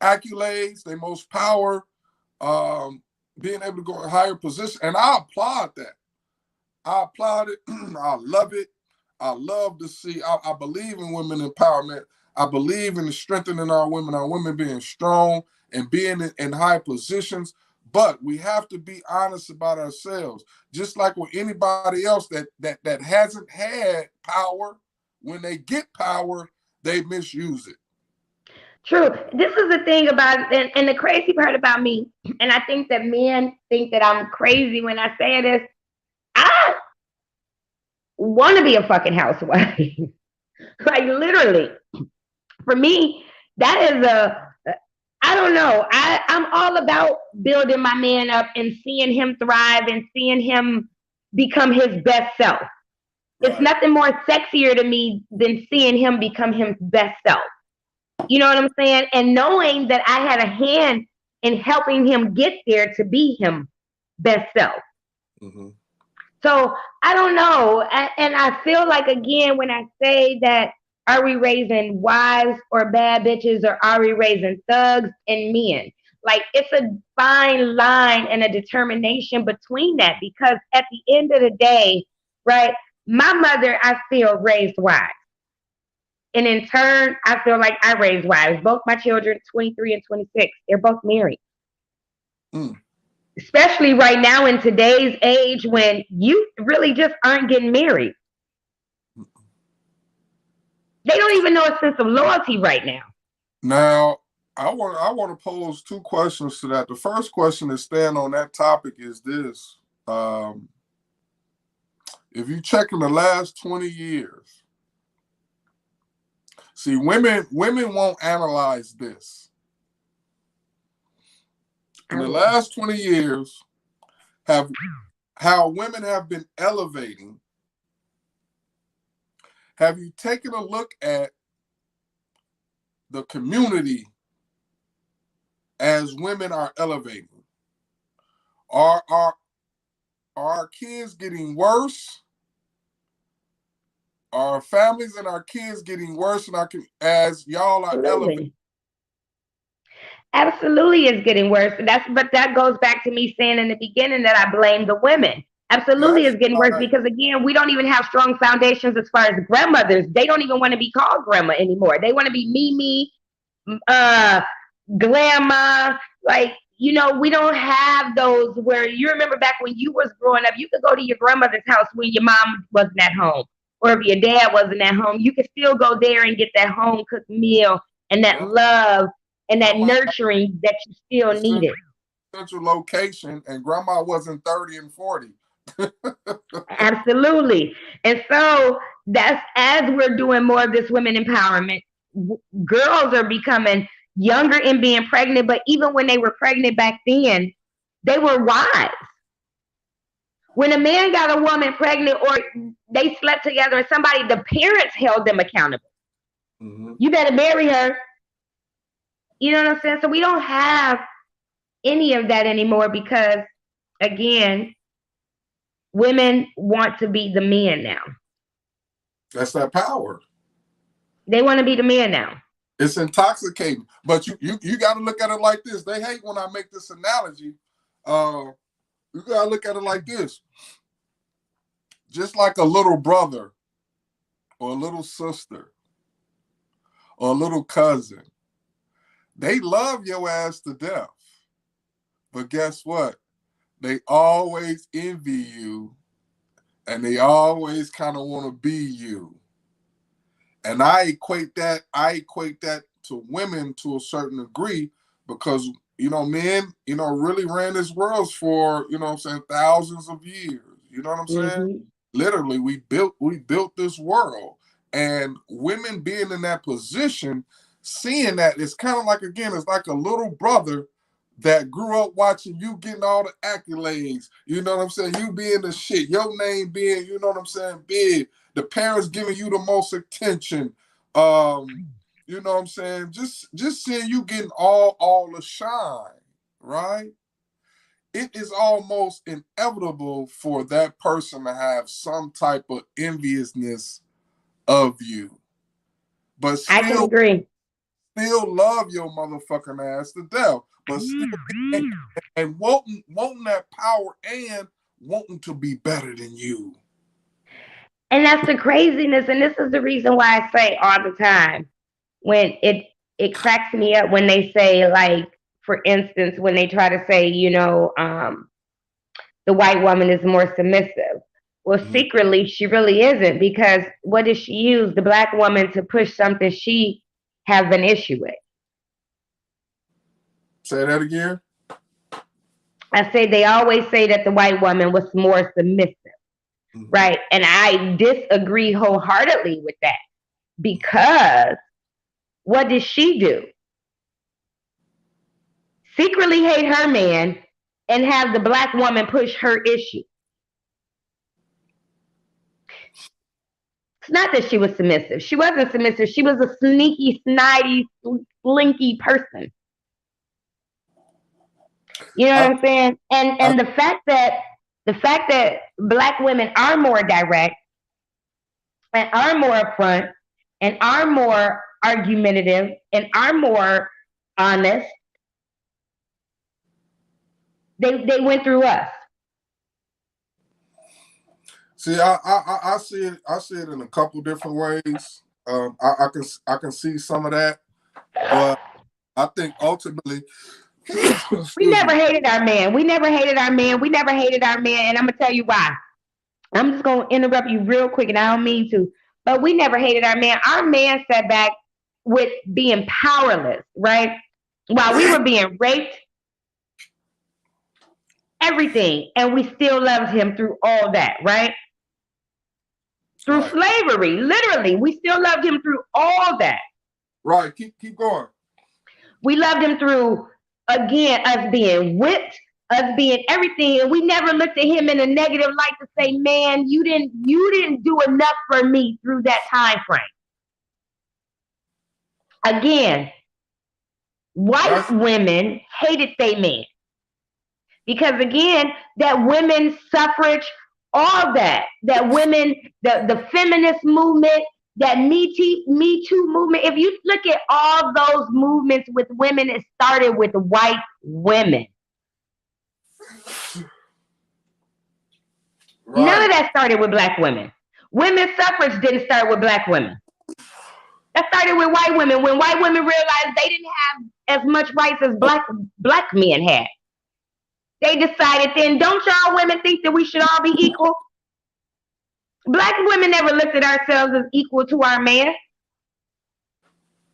accolades, their most power, being able to go in higher position. And I applaud that. I applaud it. I love it. I love to see, I believe in women empowerment. I believe in strengthening our women being strong and being in high positions. But we have to be honest about ourselves. Just like with anybody else that hasn't had power, when they get power, they misuse it. True. This is the thing about it, and the crazy part about me, and I think that men think that I'm crazy when I say this. I want to be a fucking housewife. Like literally. For me, that is I don't know. I'm all about building my man up and seeing him thrive and seeing him become his best self. It's Right. nothing more sexier to me than seeing him become his best self. You know what I'm saying? And knowing that I had a hand in helping him get there to be him best self. Mm-hmm. So I don't know. And I feel like, again, when I say that, are we raising wives or bad bitches, or are we raising thugs and men? Like, it's a fine line and a determination between that, because at the end of the day, right, my mother, I feel, raised wives. And in turn, I feel like I raised wives. Both my children, 23 and 26, they're both married. Mm. Especially right now in today's age when you really just aren't getting married. They don't even know a sense of loyalty right now. Now, I want to pose two questions to that. The first question is staying on that topic is this. If you check in the last 20 years, see, women won't analyze this. In the last 20 years, how women have been elevating. Have you taken a look at the community as women are elevating? Are our kids getting worse? Are our families and our kids getting worse as y'all are elevating? Absolutely, it's getting worse. But that goes back to me saying in the beginning that I blame the women. Absolutely, Yes. it's getting worse because, again, we don't even have strong foundations as far as grandmothers. They don't even want to be called grandma anymore. They want to be Mimi, grandma. Like, we don't have those where you remember back when you was growing up, you could go to your grandmother's house when your mom wasn't at home, or if your dad wasn't at home, you could still go there and get that home cooked meal and that love and that nurturing that you still needed. Central location, and grandma wasn't 30 and 40. Absolutely. And so that's, as we're doing more of this women empowerment, girls are becoming younger and being pregnant, but even when they were pregnant back then, they were wives. When a man got a woman pregnant or they slept together, the parents held them accountable. Mm-hmm. You better marry her. You know what I'm saying? So we don't have any of that anymore because, again, women want to be the men now. That's that power. They want to be the man now. It's intoxicating. But you got to look at it like this. They hate when I make this analogy. You got to look at it like this. Just like a little brother or a little sister or a little cousin. They love your ass to death. But guess what? They always envy you, and they always kind of want to be you. And I equate that to women to a certain degree because, men, really ran this world for, thousands of years. You know what I'm saying? Mm-hmm. Literally, we built this world. And women being in that position, seeing that, it's kind of like, again, it's like a little brother that grew up watching you getting all the accolades. You know what I'm saying? You being the shit, your name being, you know what I'm saying, big. The parents giving you the most attention. You know what I'm saying? Just seeing you getting all the shine, right? It is almost inevitable for that person to have some type of enviousness of you, but I can agree. still love your motherfucking ass to death, but still and wanting that power and wanting to be better than you. And that's the craziness. And this is the reason why I say all the time when it cracks me up when they say, like, for instance, when they try to say, the white woman is more submissive. Well, Mhm. secretly, she really isn't, because what does she use? The black woman to push something she has an issue with. Say that again. I say they always say that the white woman was more submissive, Mhm. right? And I disagree wholeheartedly with that, because what does she do? Secretly hate her man and have the black woman push her issue. It's not that she was submissive. She wasn't submissive. She was a sneaky, snidey, slinky person. You know I, what I'm saying? And I and the fact that black women are more direct and are more upfront and are more argumentative and are more honest, they went through us. see. I see it. I see it in a couple different ways. I can see some of that, but I think ultimately, We excuse never me. hated our man. We never hated our man. We never hated our man. And I'm gonna tell you why. I'm just gonna interrupt you real quick, and I don't mean to, but we never hated our man. Our man sat back with being powerless, right? While we were being raped, everything, and we still loved him through all that, right? Through Right, slavery, literally, we still loved him through all that. right. Keep going. We loved him through, again, us being whipped, us being everything, and we never looked at him in a negative light to say, "Man, you didn't do enough for me through that time frame." Again, white That's women hated they men because, again, that women's suffrage, all that women, the feminist movement, that Me Too movement. If you look at all those movements with women, it started with white women. None right. of that started with black women. Women's suffrage didn't start with black women. That started with white women, when white women realized they didn't have as much rights as black men had. They decided then, don't y'all women think that we should all be equal? Black women never looked at ourselves as equal to our man.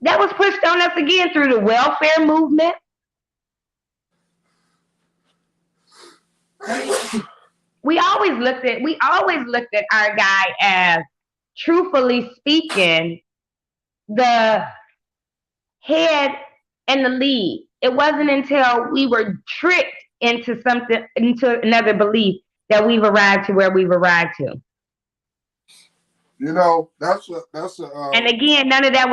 That was pushed on us again through the welfare movement. We always looked at our guy as, truthfully speaking, the head and the lead. It wasn't until we were tricked into another belief, that we've arrived to where we've arrived to. You know, And again, none of that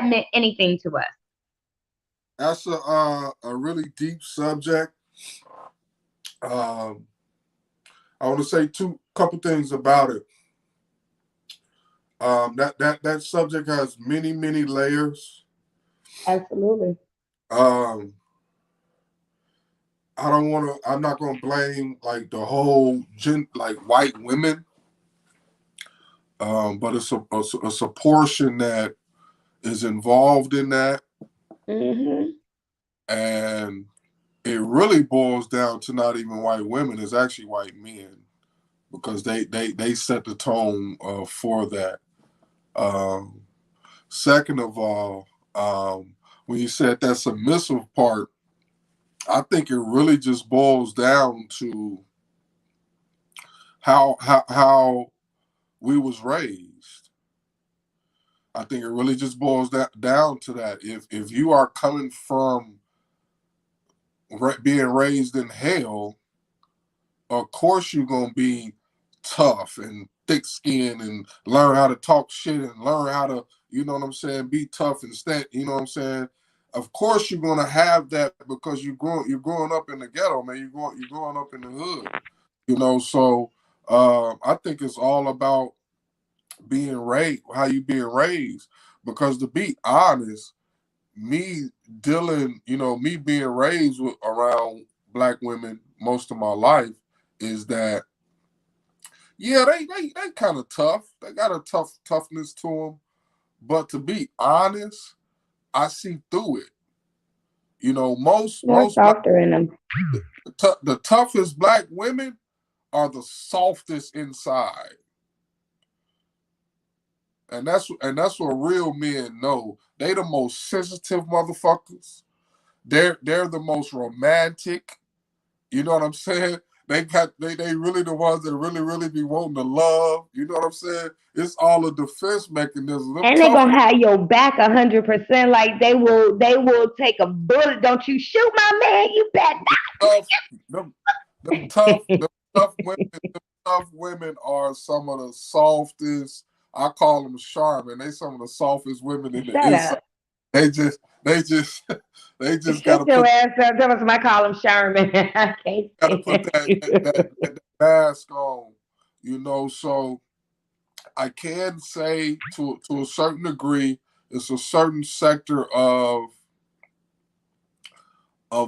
meant anything to us. that's a really deep subject. Um, I want to say two couple things about it. That subject has many layers. Absolutely. Um, I don't want to. I'm not going to blame like the whole like white women. But it's a portion that is involved in that, Hmm. and it really boils down to not even white women. It's actually white men, because they set the tone for that. Um, Second of all, when you said that submissive part, I think it really just boils down to how we was raised. I think it really just boils down to that. If you are coming from being raised in hell, of course you're gonna be tough and thick skinned and learn how to talk shit and learn how to, you know what I'm saying, be tough and stand, you know what I'm saying? Of course you're gonna have that because you're growing up in the ghetto, man. You're growing up in the hood. You know, so I think it's all about being raised, how you being raised. Because to be honest, me dealing, me being raised around black women most of my life is that yeah, they kind of tough. They got a toughness to them. But to be honest, I see through it. More Most black softer in them. the toughest black women are the softest inside, and that's what real men know. They the most sensitive motherfuckers. They're the most romantic. You know what I'm saying? They really the ones that really be wanting to love. You know what I'm saying? It's all a defense mechanism. Them And they tough gonna have your back 100%. Like they will take a bullet. Don't you shoot my man, you better tough them, not. them tough women are some of the softest. I call them Charmin. They some of the softest women in the Shut inside. up. They just they just Shut gotta your put ass up. Tell us I call him Sherman. I can't gotta put stand you. that mask on. So I can say to a certain degree, it's a certain sector of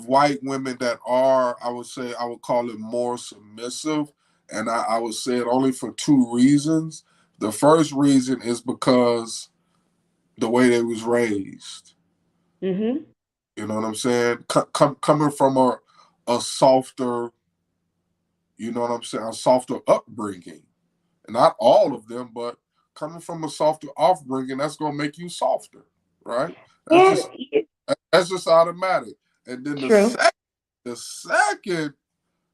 white women that are, I would say, I would call it more submissive. And I would say it only for two reasons. The first reason is because the way they was raised. Mm-hmm. You know what I'm saying? Coming from a softer, you know what I'm saying, a softer upbringing. Not all of them, but coming from a softer upbringing, that's gonna make you softer, right? That's And just that's just automatic. And then true. the second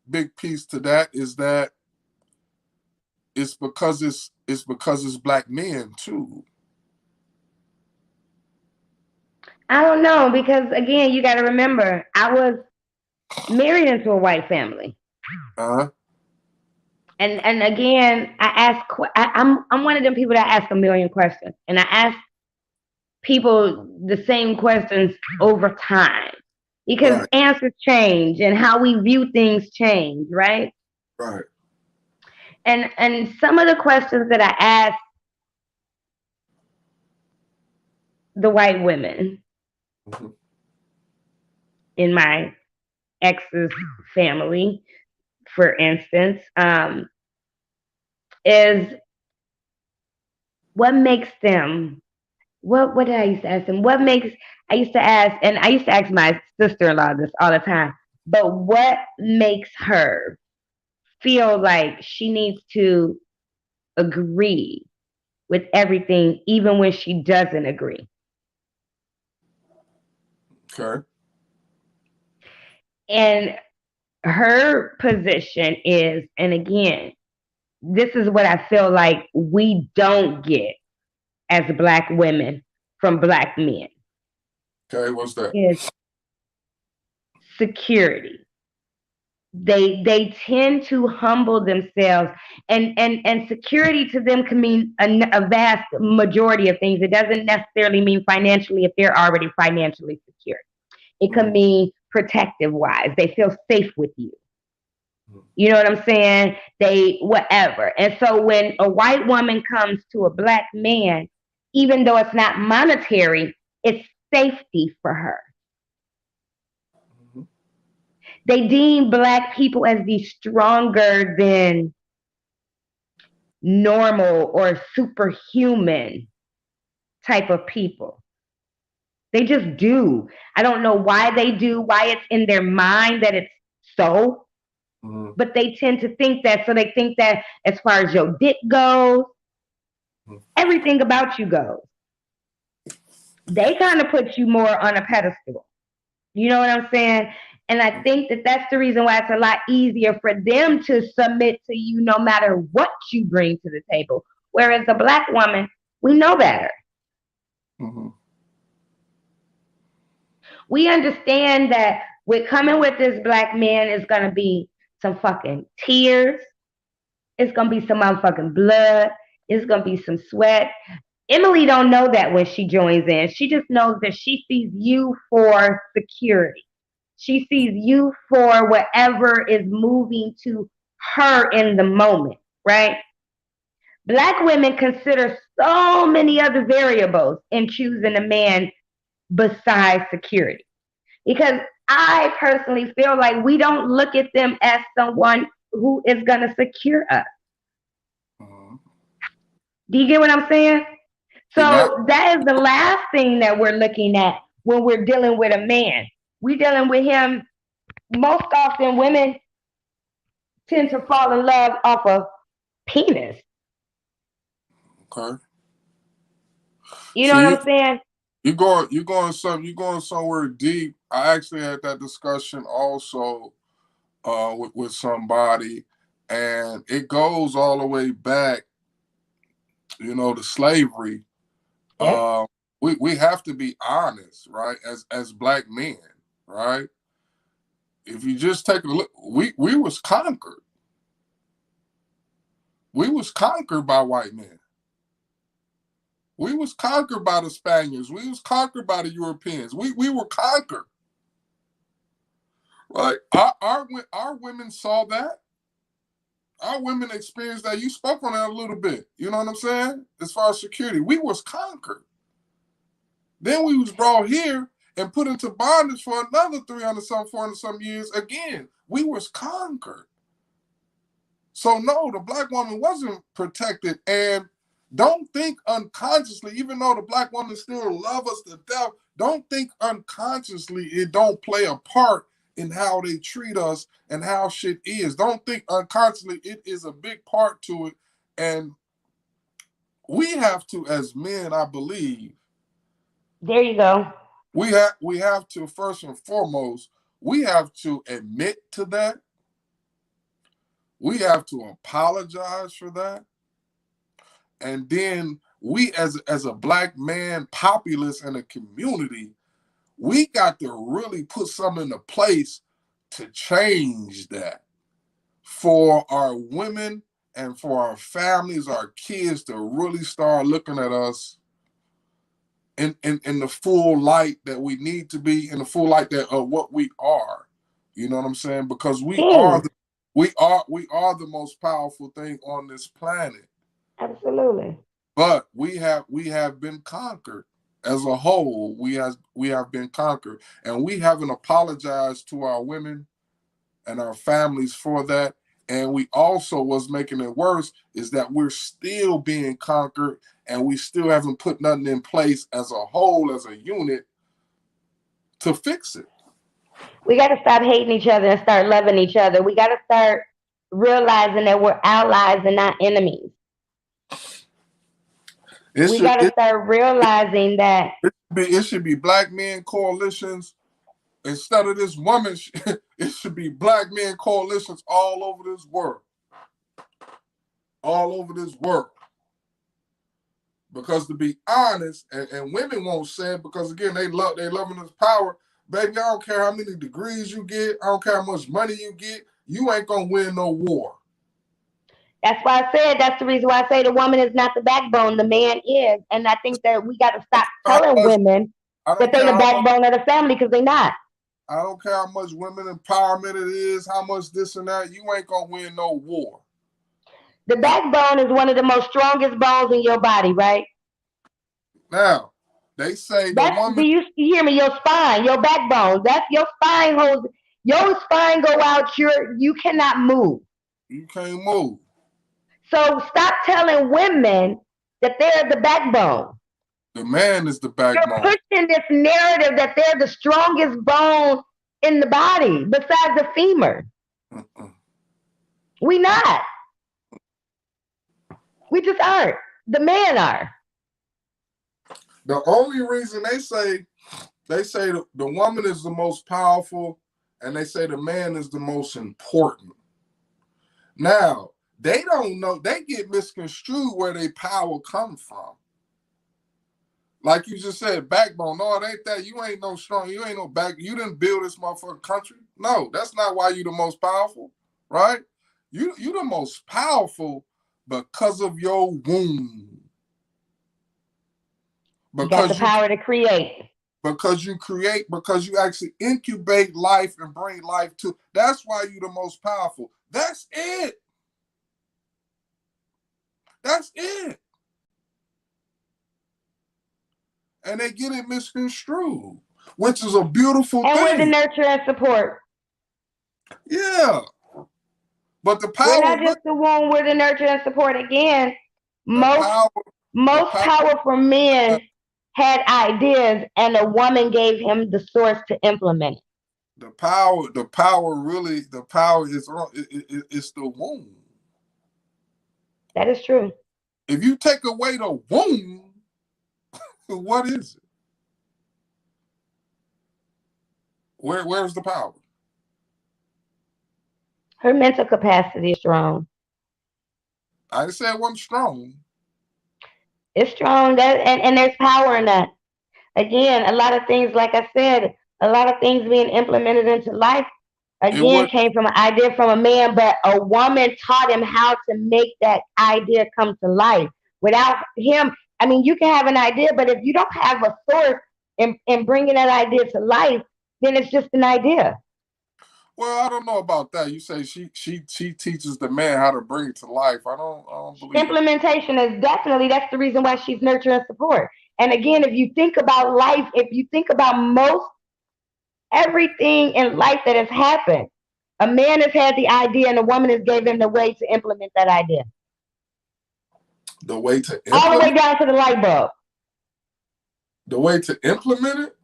big piece to that is that it's because it's black men too. I don't know because again, you got to remember, I was married into a white family, Uh-huh. and again, I'm one of them people that ask a million questions, and I ask people the same questions over time because Right, answers change and how we view things change, right? right. And some of the questions that I ask the white women Mm-hmm. in my ex's family, for instance, is what makes them. What did I used to ask them? What makes I used to ask, and I used to ask my sister-in-law this all the time. But what makes her feel like she needs to agree with everything, even when she doesn't agree? Okay. And her position is, and again, this is what I feel like we don't get as black women from black men Okay, what's that? is security. They tend to humble themselves, and security to them can mean a vast majority of things. It doesn't necessarily mean financially if they're already financially secure. It can Mm-hmm. mean protective wise. They feel safe with you. You know what I'm saying? They whatever. And so when a white woman comes to a black man, even though it's not monetary, it's safety for her. Mm-hmm. They deem black people as the stronger than normal or superhuman type of people. They just do. I don't know why they do, why it's in their mind that it's so, Mm-hmm. but they tend to think that. So they think that as far as your dick goes, everything about you goes. They kind of put you more on a pedestal. You know what I'm saying? And I think that that's the reason why it's a lot easier for them to submit to you no matter what you bring to the table. Whereas the black woman, we know better. Mm-hmm. We understand that with coming with this black man is gonna be some fucking tears. It's gonna be some motherfucking blood. It's gonna be some sweat. Emily don't know that when she joins in. She just knows that she sees you for security. She sees you for whatever is moving to her in the moment, right? Black women consider so many other variables in choosing a man besides security. Because I personally feel like we don't look at them as someone who is going to secure us. Mm-hmm. Do you get what I'm saying? See that? So that is the last thing that we're looking at when we're dealing with a man. We're dealing with him. Most often, women tend to fall in love off of penis. Okay. You know See, what I'm saying? you're going somewhere deep. I actually had that discussion also with somebody, and it goes all the way back, to slavery. Yeah. Uh, we have to be honest, right? As black men, right? If you just take a look, we was conquered. We was conquered by white men. We was conquered by the Spaniards. We was conquered by the Europeans. We were conquered. Right? Our women saw that. Our women experienced that. You spoke on that a little bit. You know what I'm saying? As far as security, we was conquered. Then we was brought here and put into bondage for another 300 some, 400 some years. Again, we was conquered. So no, the black woman wasn't protected. And don't think unconsciously, even though the black woman still love us to death, don't think unconsciously it don't play a part in how they treat us and how shit is. Don't think unconsciously it is a big part to it. And we have to, as men, I believe, There you go. we have to, first and foremost, we have to admit to that. We have to apologize for that. And then we, as a black man populace in a community, we got to really put something into place to change that for our women and for our families, our kids, to really start looking at us in the full light that we need to be, in the full light that of what we are. You know what I'm saying? Because King. we are the most powerful thing on this planet. Absolutely. But we have been conquered as a whole. We have been conquered, and we haven't apologized to our women and our families for that. And we also, what's making it worse is that we're still being conquered, and we still haven't put nothing in place as a whole, as a unit, to fix it. We got to stop hating each other and start loving each other. We got to start realizing that we're allies and not enemies. It We should got to it, start realizing that it should be black men coalitions instead of this woman. It should be black men coalitions all over this world, all over this world. Because to be honest, and women won't say it because again they loving this power. Baby, I don't care how many degrees you get, I don't care how much money you get, you ain't gonna win no war. that's why I said that's the reason why I say the woman is not the backbone, the man is. And I think that we got to I stop don't care how telling much women I that don't they care the how much backbone of the family because they're not. I don't care how much women empowerment it is, how much this and that, you ain't gonna win no war. The And backbone is one of the most strongest bones in your body, right? now they say the That's do woman you hear me? Your spine, your backbone. That's your spine holds. Your spine go out. You cannot move. you can't move. So stop telling women that they're the backbone. The man is the You're backbone. pushing this narrative that they're the strongest bone in the body besides the femur. Mm-mm. We not. We just aren't. The men are. The only reason they say the woman is the most powerful, and they say the man is the most important. Now, they don't know, they get misconstrued where their power comes from. like you just said, backbone. No, it ain't that. You ain't no strong. You ain't no back. You didn't build this motherfucking country. No, that's not why you the most powerful, right? You the most powerful because of your womb. You got the Because power to create. because you create, because you actually incubate life and bring life to. That's why you the most powerful. That's it. That's it. And they get it misconstrued, which is a beautiful And we're the thing. nurture and support. Yeah. But the We're power, not just the womb, we're the nurture and support. Again, the most power, the most power, powerful men had ideas and a woman gave him the source to implement it. the power really, the power is it's the womb. That is true. If you take away the womb, what is it? Where's the power? Her mental capacity is strong. I didn't say it wasn't strong. It's strong, that and there's power in that. Again, a lot of things, like I said, a lot of things being implemented into life, It again, would. came from an idea from a man, but a woman taught him how to make that idea come to life. Without him, I mean, you can have an idea, but if you don't have a source in bringing that idea to life, then it's just an idea. Well, I don't know about that. You say she teaches the man how to bring it to life. I don't believe that. Implementation is definitely, that's the reason why she's nurture and support. And again, if you think about life, if you think about most everything in life that has happened, a man has had the idea and a woman has gave him the way to implement that idea. The way to All the way implement down to the light bulb. the way to implement it.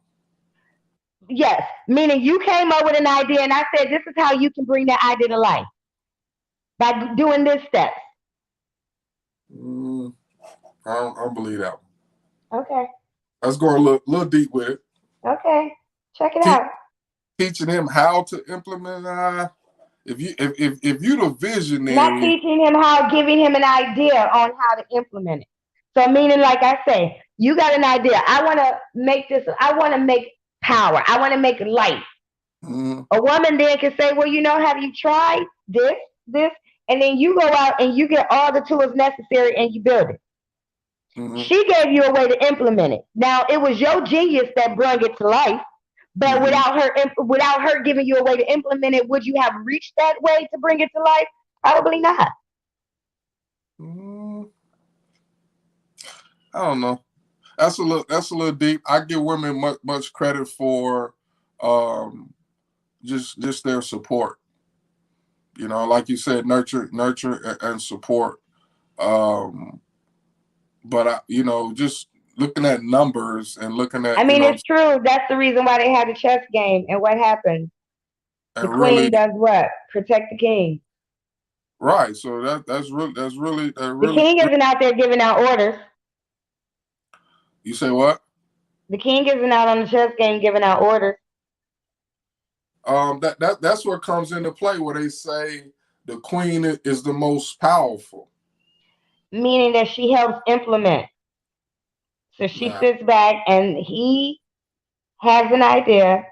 Yes, meaning you came up with an idea and I said, this is how you can bring that idea to life by doing this steps. Mm, I don't believe that one. Okay. Let's go a little deep with it. Okay. Check it Te- out. Teaching him how to implement. If you the Not visionary. teaching him how, giving him an idea on how to implement it. So meaning, like I say, you got an idea. I want to make this, I want to make power. I want to make light. Mm, A woman then can say, well, have you tried this? And then you go out and you get all the tools necessary and you build it. mm, She gave you a way to implement it. Now, it was your genius that brought it to life, but mm, without her giving you a way to implement it, would you have reached that way to bring it to life? Probably not. mm, I don't know. That's a little deep. I give women much credit for um, just their support. Like you said, nurture and support. Um, but just looking at numbers and looking I at mean, it's true. That's the reason why they had a chess game. And what happened? The and really queen does what? Protect the king. right. So that's really that The really. king isn't out there giving out orders. You say what? The king isn't out on the chess game giving out orders. That's what comes into play where they say the queen is the most powerful. Meaning that she helps implement. So she Nah. sits back and he has an idea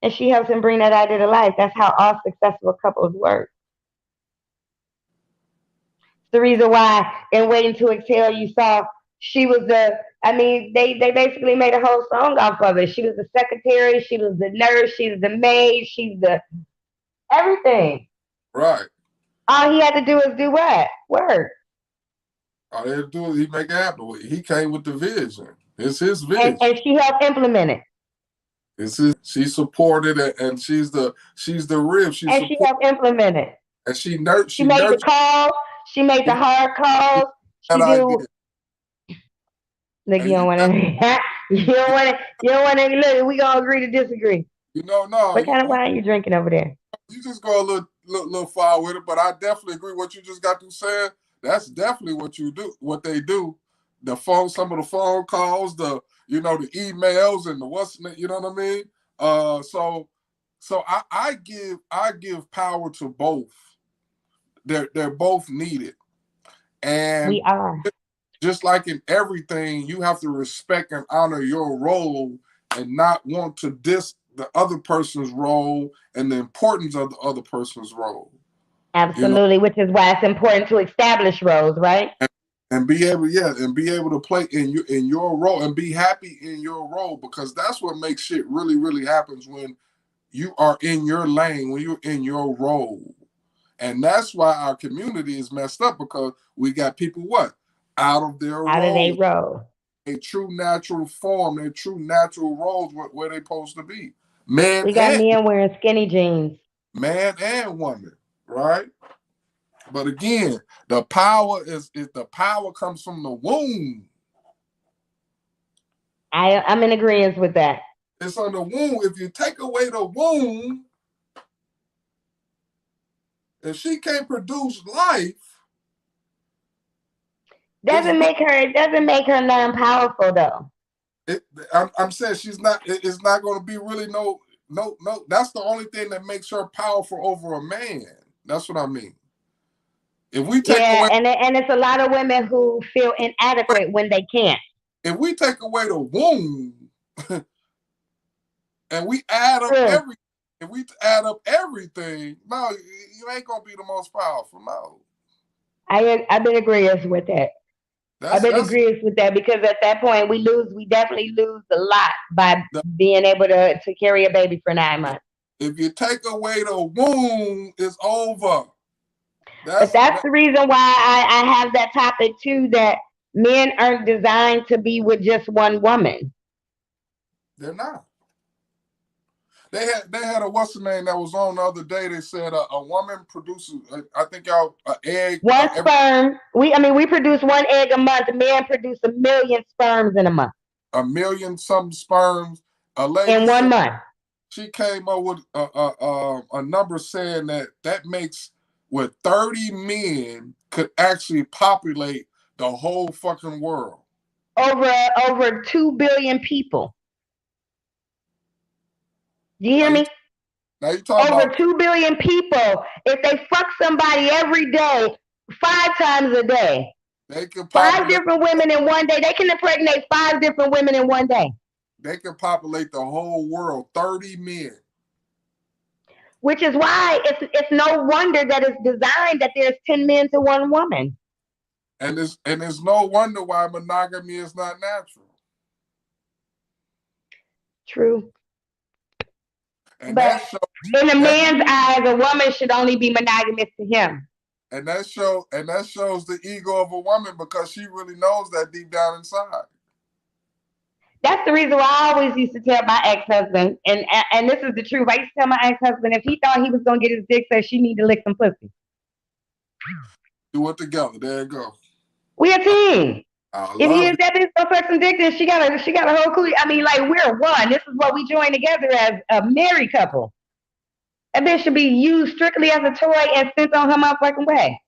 and she helps him bring that idea to life. That's how all successful couples work. It's the reason why in Waiting to Exhale you saw she was they basically made a whole song off of it. She was the secretary, she was the nurse, she was the maid, she's the everything. Right. All he had to do is do what? Work. All they had to do is he make it happen. He came with the vision. It's his vision. And she helped implement it. She supported it, and she's the rib. She And she supported, helped implement it. and she She made the nurtured calls. She made the hard calls. that She do. idea. Look, And you got, you don't want to. Look, we gonna agree to disagree. no, What kind of wine you drinking over there? you just go a little far with it, but I definitely agree what you just got to saying. That's definitely what you do. What they do, some of the phone calls, the emails, and the what's, you know what I mean. So I give power to both. They're both needed, and We are. just like in everything, you have to respect and honor your role and not want to diss the other person's role and the importance of the other person's role. You know, Absolutely, which is why it's important to establish roles, right? and be able, yeah, and be able to play in your role and be happy in your role, because that's what makes shit really happens when you are in your lane, when you're in your role. And that's why our community is messed up, because we got people what? Out of their How do they role, roll? a true natural form, their true natural roles where they're supposed to be. Man We got and men wearing skinny jeans. man and woman, right? But again, the power is the power comes from the womb. I'm in agreement with that. It's on the womb. If you take away the womb, if she can't produce life, It doesn't make her non-powerful though. I'm saying she's not. It's not going to be really no. That's the only thing that makes her powerful over a man. That's what I mean. If we take Yeah, away, and it's a lot of women who feel inadequate when they can't. if we take away the womb, and we add up True. every, if we add up everything, no, you ain't gonna be the most powerful. No, I've been agreeing with that. I've been that's agreeing with that because at that point we definitely lose a lot by the, being able to carry a baby for 9 months. if you take away the womb, it's over. But that's the reason why I have that topic too, that men aren't designed to be with just one woman. They're not. They had a what's the name that was on the other day. They said a woman produces, I think y'all an egg One sperm. We produce one egg a month. Men produce 1,000,000 sperms in a month. 1,000,000 some sperms. A lady In one said month. she came up with a number saying that makes with 30 men could actually populate the whole fucking world. Over 2 billion people. Do you hear me? Now you talking Over about 2 billion people. If they fuck somebody every day, 5 times a day, they could 5 different women in one day, they can impregnate 5 different women in one day. They could populate the whole world. 30 men. Which is why it's no wonder that it's designed that there's 10 men to one woman. And it's no wonder why monogamy is not natural. True. But in a man's eyes, a woman should only be monogamous to him. And that shows the ego of a woman, because she really knows that deep down inside. That's the reason why I always used to tell my ex-husband, and this is the truth. I used to tell my ex-husband if he thought he was gonna get his dick sucked, she need to lick some pussy. Do it together. There you go. We a team. If you it. that bitch gonna suck some dick, then she got a whole cootie. Like we're one. This is what we join together as a married couple. That bitch should be used strictly as a toy and sent on her motherfucking way.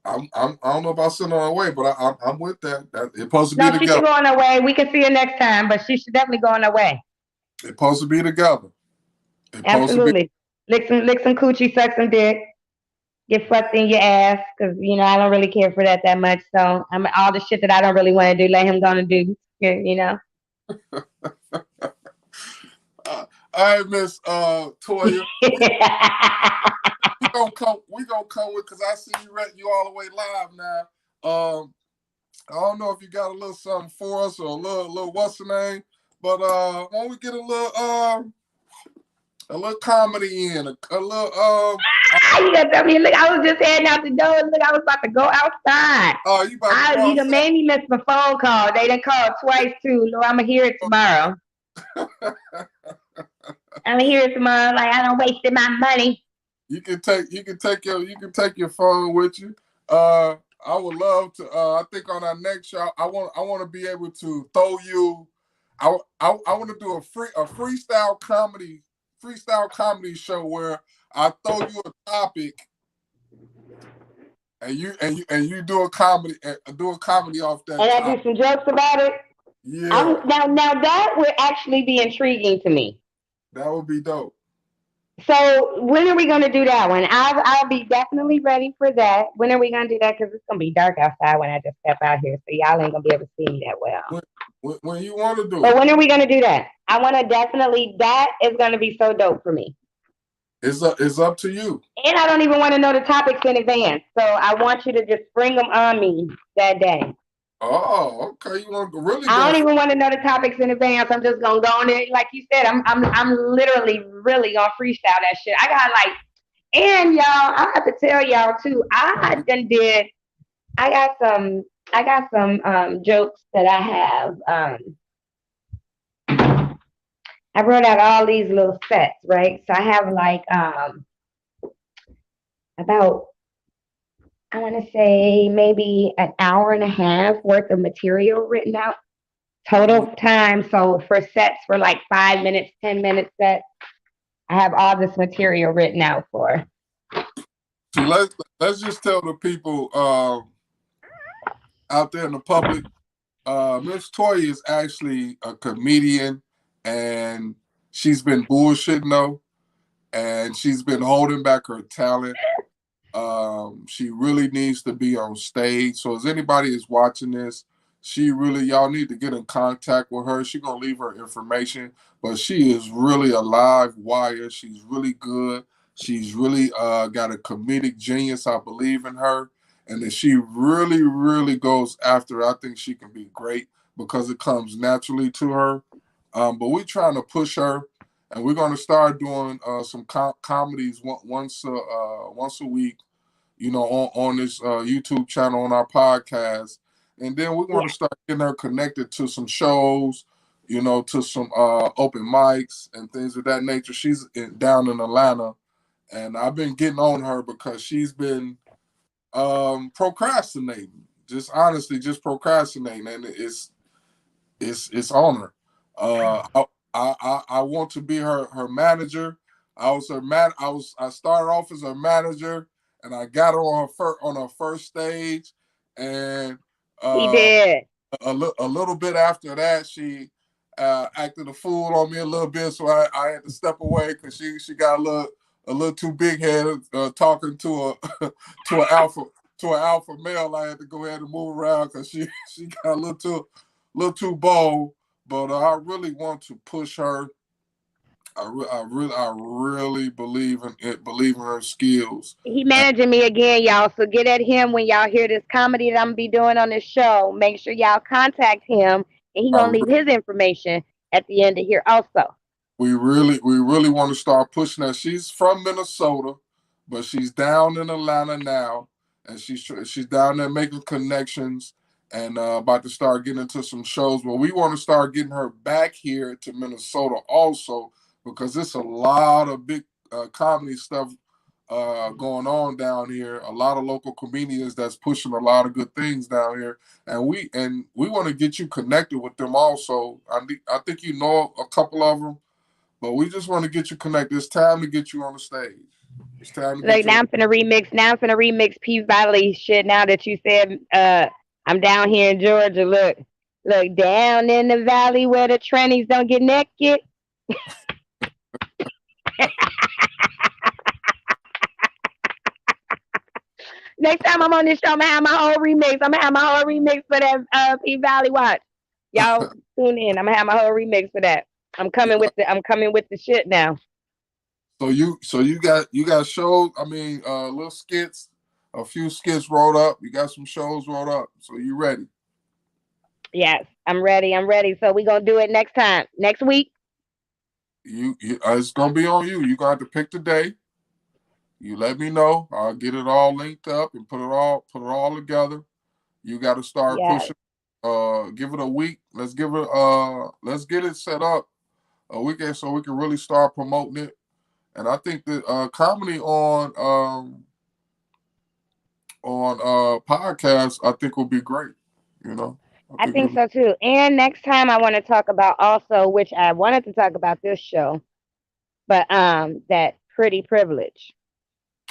I don't know about sending her away, but I'm with that. It's supposed to be together. No, she should go on her way. We can see her next time, but she should definitely go on her way. It's supposed to be together. Absolutely. Lick some coochie, suck some dick, get fucked in your ass, because I don't really care for that much. So all the shit that I don't really want to do, let him go and do. All right, Miss Toya. we gonna come with, because I see you all the way live now. I don't know if you got a little something for us or a little what's the name, but why don't we get a little comedy in, a little You gotta tell me, look, I was just heading out the door. Look, I was about to go outside. Oh, you about to go outside? Made me miss my phone call. They done called twice too. Lord, I'm gonna hear it tomorrow. I'm gonna hear it tomorrow. Like I don't wasted my money. You can take your phone with you. I would love to. I think on our next show, I want to be able to throw you. I want to do a freestyle comedy show where I throw you a topic, and you do a comedy off that. And I do some jokes about it. Yeah. Now that would actually be intriguing to me. That would be dope. So when are we gonna do that one? I'll be definitely ready for that. When are we gonna do that? Because it's gonna be dark outside when I just step out here, so y'all ain't gonna be able to see me that well. when, when you want to do But it. when are we gonna do that? I want to definitely. That is gonna be so dope for me. It's up to you. And I don't even want to know the topics in advance. So I want you to just bring them on me that day. Oh, okay. You want to really I go don't for even want to know the topics in advance. I'm just gonna go on it, like you said. I'm literally really gonna freestyle that shit. I got like, and y'all, I have to tell y'all too. I done did. I got some. I got some jokes that I have. I wrote out all these little sets, right? So I have like about, I want to say maybe an hour and a half worth of material written out it. total time. So for sets for like 5 minutes, 10 minute sets, I have all this material written out for. See, let's just tell the people out there in the public. Miss Toya is actually a comedian, and she's been bullshitting though, and she's been holding back her talent. She really needs to be on stage. So as anybody is watching this, y'all need to get in contact with her. She's gonna leave her information, but she is really a live wire. She's really good. She's really got a comedic genius. I believe in her. And if she really, really goes after it, I think she can be great because it comes naturally to her. But we're trying to push her, and we're going to start doing some comedies once a week, on this YouTube channel, on our podcast. And then we want Yeah. to start getting her connected to some shows, to some open mics and things of that nature. She's down in Atlanta, and I've been getting on her because she's been procrastinating. Just honestly, just procrastinating, and it's on her. I want to be her manager. I started off as her manager, and I got her on her first stage, and He uh, did. a little bit after that, she acted a fool on me a little bit, so I had to step away because she got a little too big headed, talking to a to an alpha male. I had to go ahead and move around because she got a little too bold. But I really want to push her. I really believe in it. Believe in her skills. He managing me again, y'all. So get at him when y'all hear this comedy that I'm gonna be doing on this show. Make sure y'all contact him, and he I, gonna leave his information at the end of here also. we really want to start pushing her. She's from Minnesota, but she's down in Atlanta now, and she's down there making connections and about to start getting into some shows. But we want to start getting her back here to Minnesota also because there's a lot of big comedy stuff going on down here. A lot of local comedians that's pushing a lot of good things down here, and we want to get you connected with them also. I think you know a couple of them, but we just want to get you connected. It's time to get you on the stage. It's time to get Like you. now I'm finna remix. Now I'm finna remix P Valley shit. Now that you said I'm down here in Georgia. Look down in the valley where the trannies don't get naked. Next time I'm on this show, I'm gonna have my whole remix. I'm gonna have my whole remix for that P Valley watch. Y'all tune in. I'm gonna have my whole remix for that. Yeah. I'm coming with the shit now. So you got shows. I mean, little skits, a few skits rolled up. You got some shows rolled up. So you ready? Yes, I'm ready. I'm ready. So we gonna do it next time. Next week. It's gonna be on you. You got to pick the day. You let me know. I'll get it all linked up and put it all together. You got to start Yes. pushing. Give it a week. Let's get it set up a weekend so we can really start promoting it. And I think that comedy on podcasts, I think will be great. You know, I I think it'll think be. so too. And next time I want to talk about also, which I wanted to talk about this show, but that pretty privilege.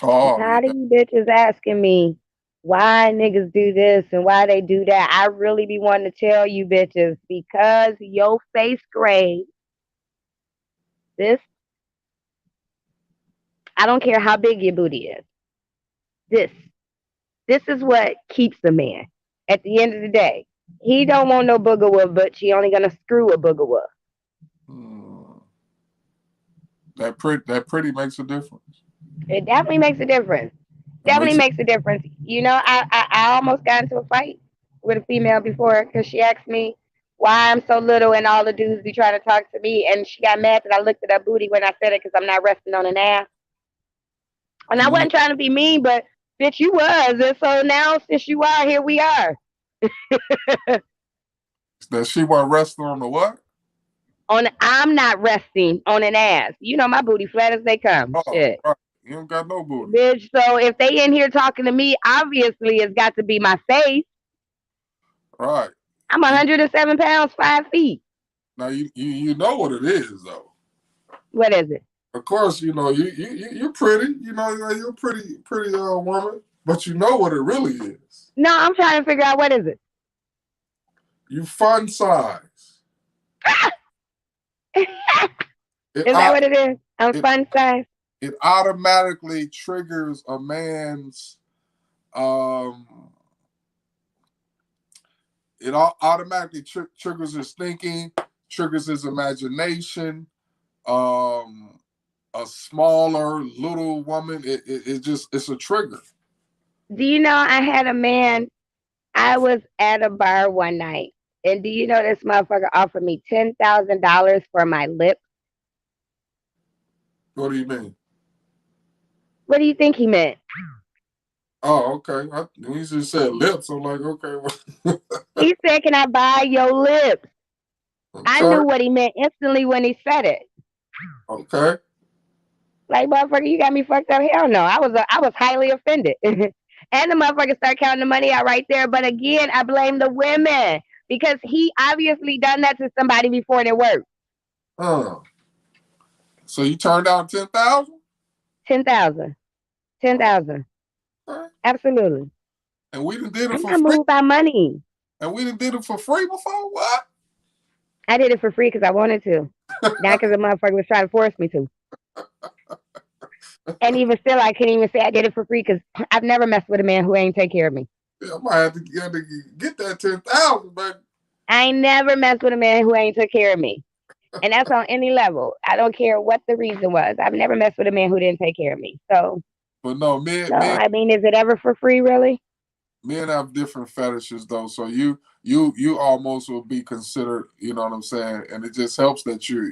I'm Oh tired of yeah, you bitches asking me why niggas do this and why they do that. I really be wanting to tell you bitches because your face grade, this I don't care how big your booty is. This. This is what keeps a man. At the end of the day, he don't want no booger but she only gonna screw a booger. Hmm. That pretty makes a difference. It definitely makes a difference. It Definitely makes makes a difference. You know, I almost got into a fight with a female before because she asked me why I'm so little and all the dudes be trying to talk to me, and she got mad that I looked at her booty when I said it because I'm not resting on an ass. And I mm, wasn't trying to be mean, but bitch, you was, and so now since you are, here we are. that she wasn't resting on the what? I'm not resting on an ass. You know my booty flat as they come. Oh, Shit. right. You don't got no booty. Bitch, so if they in here talking to me, obviously it's got to be my face. Right. I'm You 107 pounds, 5 feet. now you know what it is though. What is it? Of course, you know you're pretty. You know you're a pretty woman, but you know what it really is. No, I'm trying to figure out what is it. You fun size. Is It that what it is? I'm it fun size. it automatically triggers a man's um. It automatically triggers his thinking, triggers his imagination. Um, a smaller little woman, it's a trigger. Do you know I had a man? I was at a bar one night, and do you know this motherfucker offered me $10,000 for my lips? What do you mean? What do you think he meant? Oh, okay. When you just said lips, I'm like, okay, well, He said, "Can I buy your lips?" I okay, knew what he meant instantly when he said it. okay. Like, motherfucker, you got me fucked up. Hell no. I was highly offended. And the motherfucker started counting the money out right there. But again, I blame the women because he obviously done that to somebody before and it worked. So you turned down 10,000? 10,000. 10,000. Okay. Absolutely. And we done did it I'm for not free. moved by money. And we done did it for free before? What? I did it for free because I wanted to. Not because the motherfucker was trying to force me to. And even still, I couldn't even say I did it for free because I've never messed with a man who ain't take care of me. Yeah, I might have to get that 10,000, baby. I ain't never messed with a man who ain't took care of me. And that's on any level. I don't care what the reason was. I've never messed with a man who didn't take care of me. So, But no, no, I mean, is it ever for free, really? men have different fetishes though. So you almost will be considered, you know what I'm saying? And it just helps that you're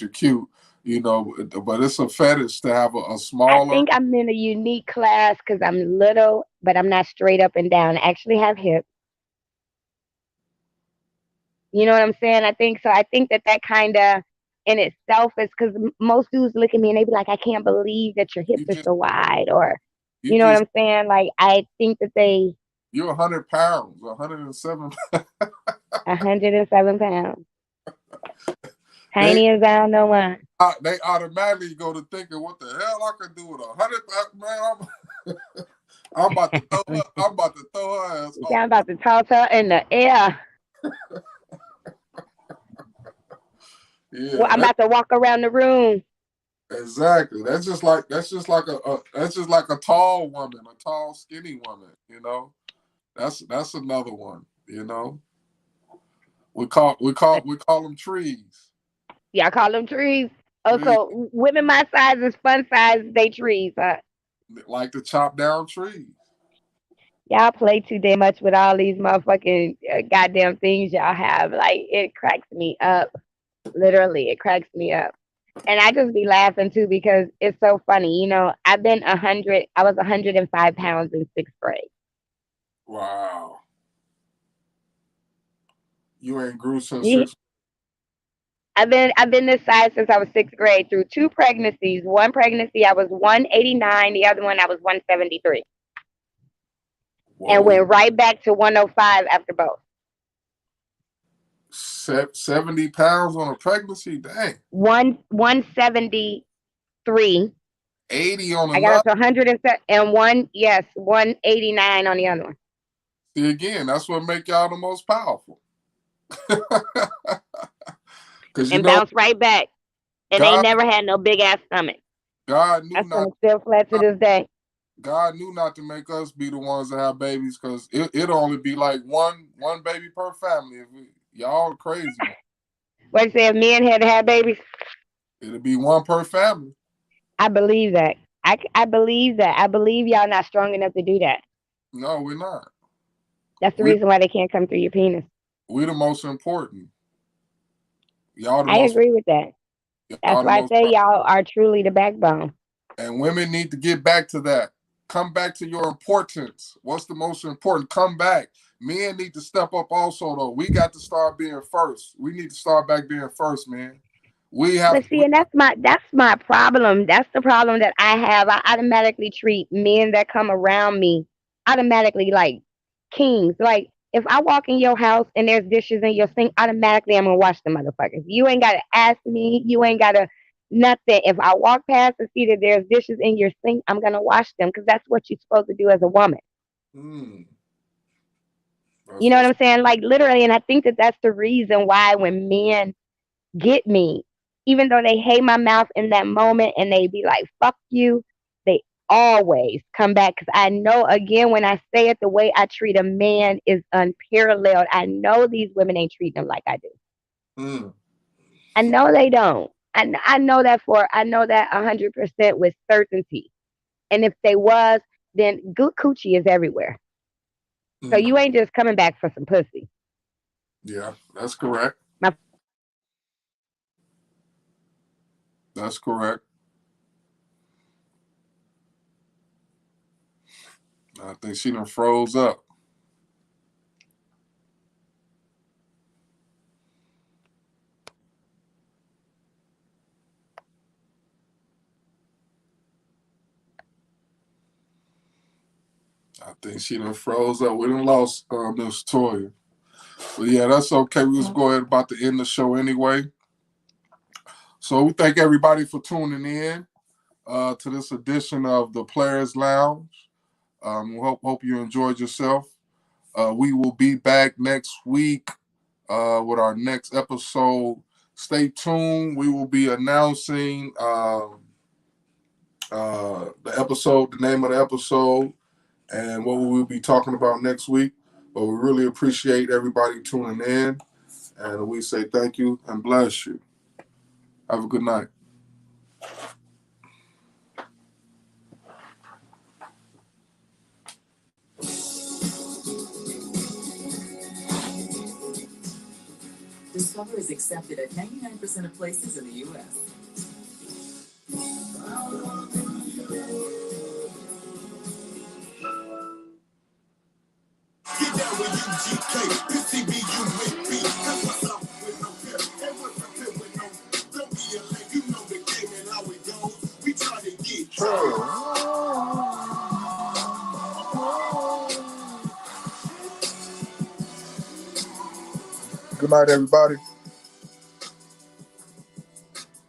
cute, you know, but it's a fetish to have a I smaller. think I'm in a unique class because I'm little, but I'm not straight up and down. I actually have hips. You know what I'm saying? I think so. I think that kind of in itself is because most dudes look at me and they be like, I can't believe that your hips You are just so wide. Or, you you know what just I'm saying? Like, I think that you're 100 pounds, 107. 107 pounds. they Tiny as I don't know what. they automatically go to thinking, what the hell I could do with 100 man? I'm about to throw her. I'm about to throw her ass I'm off. about to toss her in the air. Well, Yeah, I'm about to walk around the room. exactly. That's just like a tall woman, a tall, skinny woman. You know, that's another one. You know, we call them trees. Y'all call them trees. Trees Also, women my size is fun size. They trees, huh? like to chop down trees. Y'all play too damn much with all these motherfucking goddamn things y'all have. Like, it cracks me up. Literally, it cracks me up. And I just be laughing too because it's so funny. You know, I've been 100. I was 105 pounds in sixth grade. Wow, you ain't grew since You- 6. I've been this size since I was sixth grade through two pregnancies. One pregnancy I was 189. The other one I was 173, and Whoa, went right back to 105 after both. 70 pounds on a pregnancy. Dang, 173. 80 on I got another. up to 101. Yes, 189 on the other one. See again, that's what make y'all the most powerful. Because you And know, bounced right back. And they God, never had no big ass stomach. God knew That's not. gonna still flat to this day. God knew not to make us be the ones that have babies, because it'll only be like one baby per family. Y'all crazy. What you say? If men had to have babies, It'll be one per family. I believe that. I believe that. I believe y'all not strong enough to do that. No, we're not. That's the We reason why they can't come through your penis. we the most important. Y'all the I most. agree with that. Y'all That's the why I most. say y'all are truly the backbone. And women need to get back to that. Come back to your importance. What's the most important? Come back. Men need to step up also, though. We got to start being first. We need to start back being first, man. We have But see, and that's my problem. That's the problem that I have. I automatically treat men that come around me automatically like kings. Like if I walk in your house and there's dishes in your sink, automatically I'm gonna wash the motherfuckers. You ain't gotta ask me. You ain't gotta nothing. If I walk past and see that there's dishes in your sink, I'm gonna wash them because that's what you're supposed to do as a woman. mm, You that's know what what's I'm saying? Like literally, and I think that that's the reason why when men get me, even though they hate my mouth in that moment and they be like, fuck you, they always come back because I know, again, when I say it, the way I treat a man is unparalleled. I know these women ain't treating them like I do. mm, I know they don't. I know that 100% with certainty. And if they was, then good coochie is everywhere. So mm. you ain't just coming back for some pussy. Yeah, that's correct. My That's correct. I think she done froze up. I think she done froze up. We done lost Miss Toya. But yeah, that's okay. We just go ahead about to end the show anyway. So we thank everybody for tuning in to this edition of the Players Lounge. Hope you enjoyed yourself. We will be back next week with our next episode. Stay tuned. We will be announcing the episode, the name of the episode, and what we will be talking about next week. But we really appreciate everybody tuning in, and we say thank you and bless you. Have a good night. Discover is accepted at 99% of places in the U.S. Get down with UGK, PCBU with me. That's what's up with no pip. And what's up with no. Don't be a lame, you know the game and how it goes. We try to get Good night, everybody.